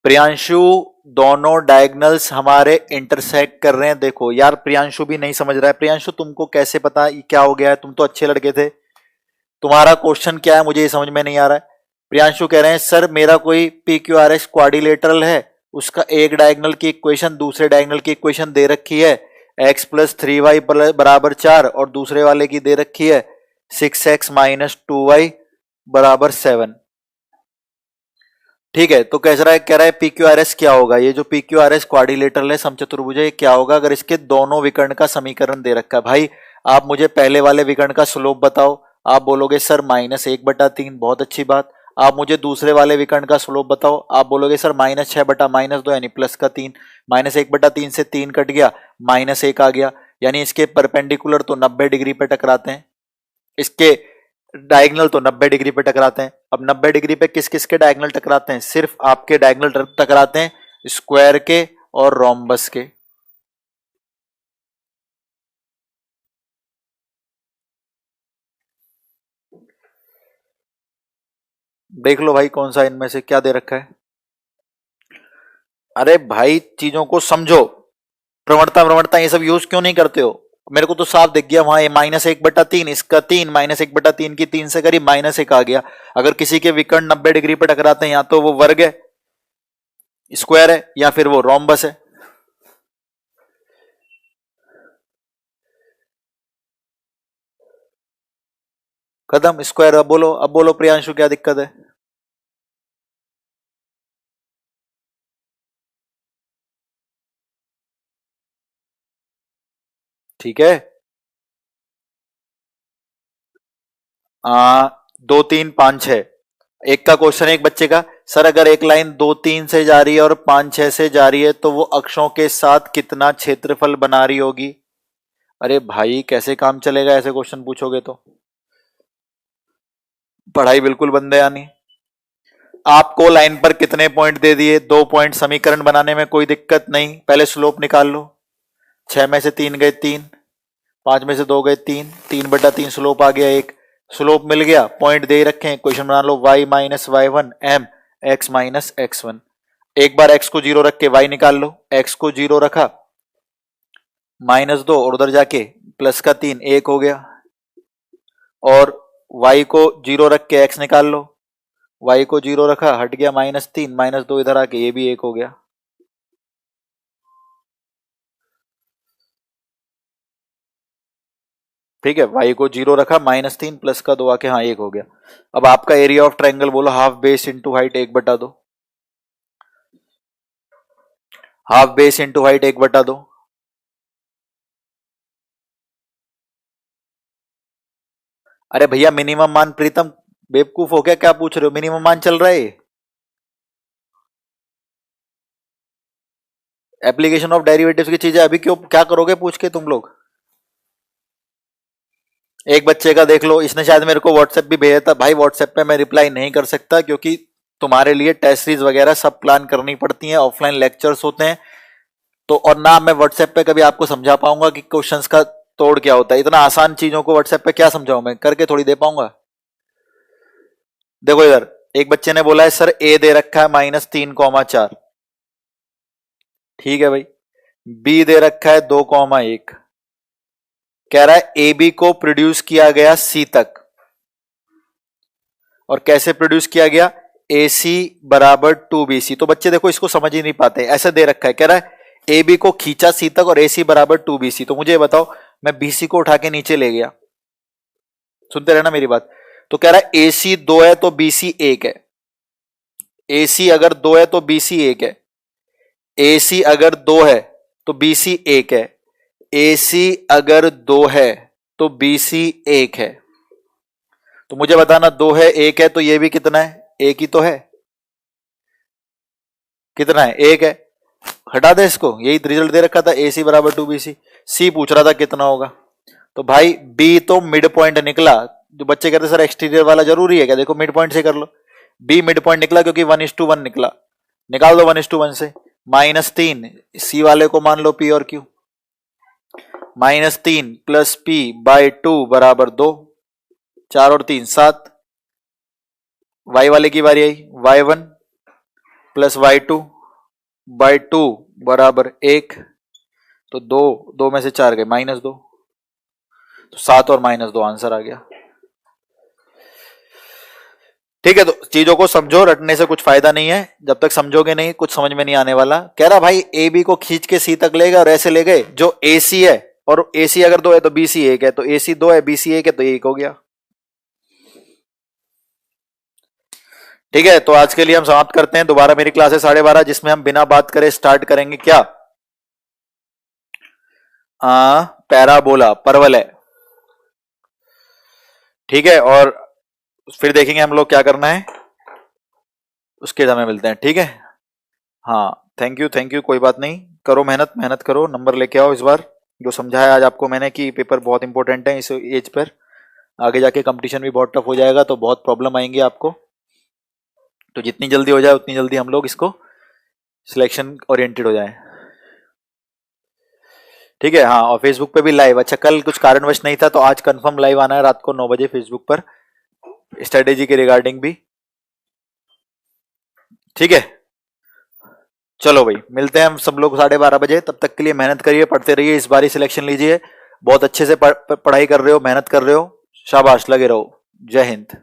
प्रियांशु, दोनों डायगनल्स हमारे इंटरसेक्ट कर रहे हैं। देखो यार, प्रियांशु भी नहीं समझ रहा है। प्रियांशु तुमको कैसे पता ये क्या हो गया है? तुम तो अच्छे लड़के थे, तुम्हारा क्वेश्चन क्या है मुझे ये समझ में नहीं आ रहा है। प्रियांशु कह रहे हैं सर मेरा कोई P Q R S quadrilateral है, उसका एक डायगोनल की इक्वेशन दूसरे डायगोनल की इक्वेशन दे रखी है, x प्लस 3y बराबर 4, और दूसरे वाले की दे रखी है 6x माइनस 2y बराबर 7। ठीक है, तो कह रहा है पी क्यू आर एस क्या होगा? ये जो P Q R S quadrilateral है समचतुर्भुज है, ये क्या होगा अगर इसके दोनों विकर्ण का समीकरण दे रखा है? भाई आप मुझे पहले वाले विकर्ण का स्लोप बताओ। आप बोलोगे सर -1/3, बहुत अच्छी बात। आप मुझे दूसरे वाले विकर्ण का स्लोप बताओ। आप बोलोगे सर -6/-2 यानी प्लस का 3, -1/3 से 3 कट गया, -1 आ गया, यानी इसके परपेंडिकुलर तो 90 डिग्री पे टकराते हैं, इसके डायगोनल तो 90 डिग्री पे टकराते हैं। अब 90 डिग्री पे किस किस के डायगोनल टकराते हैं? सिर्फ आपके डायगोनल टकराते हैं, स्क्वायर के और रोम्बस के। देख लो भाई कौन सा इनमें से क्या दे रखा है। अरे भाई चीजों को समझो, प्रवणता प्रवणता ये सब यूज क्यों नहीं करते हो? मेरे को तो साफ दिख गया वहां, -1/3, इसका 3, -1/3 की 3 से करीब -1 आ गया। अगर किसी के विकर्ण 90 डिग्री पे टकराते हैं, या तो वो वर्ग है, स्क्वायर है, या फिर वो रोम्बस है। खत्म, स्क्वायर। अब बोलो प्रियांशु क्या दिक्कत है? ठीक है। 2, 3, 5, 6, एक का क्वेश्चन है एक बच्चे का, सर अगर एक लाइन 2, 3 से जा रही है और 5, 6 से जा रही है तो वो अक्षों के साथ कितना क्षेत्रफल बना रही होगी? अरे भाई कैसे काम चलेगा ऐसे क्वेश्चन पूछोगे तो? पढ़ाई बिल्कुल बंद है यानी। आपको लाइन पर कितने पॉइंट दे दिए? 2 पॉइंट। समीकरण बनाने में कोई दिक्कत नहीं, पहले स्लोप निकाल लो। 6 में से 3 गए 3, 5 में से 2 गए 3, 3/3 स्लोप आ गया 1। स्लोप मिल गया, पॉइंट दे रखे हैं, क्वेश्चन बना लो। y-y1 m x-x1। एक बार x को 0 रख के y निकाल लो। x को 0 रखा, -2, और उधर जाके +3, 1 हो गया। और y को 0 रख के x निकाल लो। y को 0 रखा, हट गया -3, -2 इधर आके ये भी 1 हो गया। ठीक है, y को 0 रखा, -3 प्लस का 2 आके, हाँ 1 हो गया। अब आपका एरिया ऑफ ट्रायंगल बोलो, half base into height 1/2। Half base into height 1/2। अरे भैया मिनिमम मान, प्रीतम बेवकूफ हो गया, क्या पूछ रहे हो? मिनिमम मान चल रहा है। एप्लीकेशन ऑफ डेरिवेटिव्स की चीजें अभी क्यों, क्या करोगे पूछ के तुम लोग? एक बच्चे का देख लो, इसने शायद मेरे को व्हाट्सएप भी भेजा था। भाई व्हाट्सएप पे मैं रिप्लाई नहीं कर सकता क्योंकि तुम्हारे लिए टेस्ट सीरीज वगैरह सब प्लान करनी पड़ती हैं, ऑफलाइन लेक्चर्स होते हैं। तो और ना मैं व्हाट्सएप पे कभी आपको समझा पाऊंगा कि क्वेश्चंस का तोड़ क्या होता है। इतना आसान चीजों को व्हाट्सएप पे क्या समझाऊं मैं, करके थोड़ी दे पाऊंगा। देखो इधर एक बच्चे ने बोला है सर ए दे रखा है -3,4। ठीक है भाई। बी दे रखा है 2,1। कह रहा है ए बी को प्रोड्यूस किया गया सी तक। और कैसे प्रोड्यूस किया गया? ए सी बराबर 2BC। तो बच्चे देखो इसको समझ ही नहीं पाते, ऐसे दे रखा है, कह रहा है ए बी को खींचा सी तक और ए सी बराबर 2BC। तो मुझे बताओ, मैं BC को उठा के नीचे ले गया, सुनते रहना मेरी बात। तो कह रहा है ए सी 2 है तो BC 1 है। ए सी अगर 2 है तो BC 1 है। ए सी अगर 2 है तो BC 1 है। ए सी अगर 2 है तो BC 1 है। तो मुझे बताना, 2 है 1 है तो ये भी कितना है? 1 ही तो है। कितना है? 1 है। हटा दे इसको, यही रिजल्ट दे रखा था, ए सी बराबर 2BC। सी पूछ रहा था कितना होगा। तो भाई बी तो मिड पॉइंट निकला। जो बच्चे कहते सर एक्सटीरियर वाला जरूरी है क्या? देखो मिड पॉइंट से कर लो। बी मिड पॉइंट निकला क्योंकि 1:1 निकला। निकाल दो 1:1 से। -3, सी वाले को मान लो पी और क्यू। -3 प्लस p/2 बराबर 2। 4 और 3 7। y वाले की बारी आई। y1 प्लस y2/2 बराबर 1। तो 2 में से 4 गए, -2। तो 7 और -2 आंसर आ गया। ठीक है, तो चीजों को समझो, रटने से कुछ फायदा नहीं है। जब तक समझोगे नहीं कुछ समझ में नहीं आने वाला। कह रहा भाई ए बी को खींच के सी तक लेगा और ऐसे ले गए, जो ए सी है और ए सी अगर 2 है तो बी सी 1 है, तो ए सी 2 है बी सी 1 है तो 1 हो गया। ठीक है, तो आज के लिए हम समाप्त करते हैं। दोबारा मेरी क्लास है 12:30, जिसमें हम बिना बात करे स्टार्ट करेंगे क्या? पैराबोला, परवलय। ठीक है, और फिर देखेंगे हम लोग क्या करना है, उसके समय मिलते हैं। ठीक है, हाँ थैंक यू, कोई बात नहीं। करो मेहनत, मेहनत करो, नंबर लेके आओ इस बार। जो समझाया आज आपको मैंने कि पेपर बहुत इंपॉर्टेंट है इस एज पर, आगे जाके कंपटीशन भी बहुत टफ हो जाएगा तो बहुत प्रॉब्लम आएंगी आपको। तो जितनी जल्दी हो जाए उतनी जल्दी हम लोग इसको सिलेक्शन ओरिएंटेड हो जाए। ठीक है, हाँ, और फेसबुक पे भी लाइव। अच्छा कल कुछ कारणवश नहीं था तो आज कंफर्म लाइव आना है रात को 9 बजे फेसबुक पर, स्ट्रेटेजी के रिगार्डिंग भी। ठीक है, चलो भाई मिलते हैं हम सब लोग 12:30 बजे। तब तक के लिए मेहनत करिए, पढ़ते रहिए, इस बार ही सिलेक्शन लीजिए। बहुत अच्छे से पढ़ाई कर रहे हो, मेहनत कर रहे हो, शाबाश, लगे रहो। जय हिंद।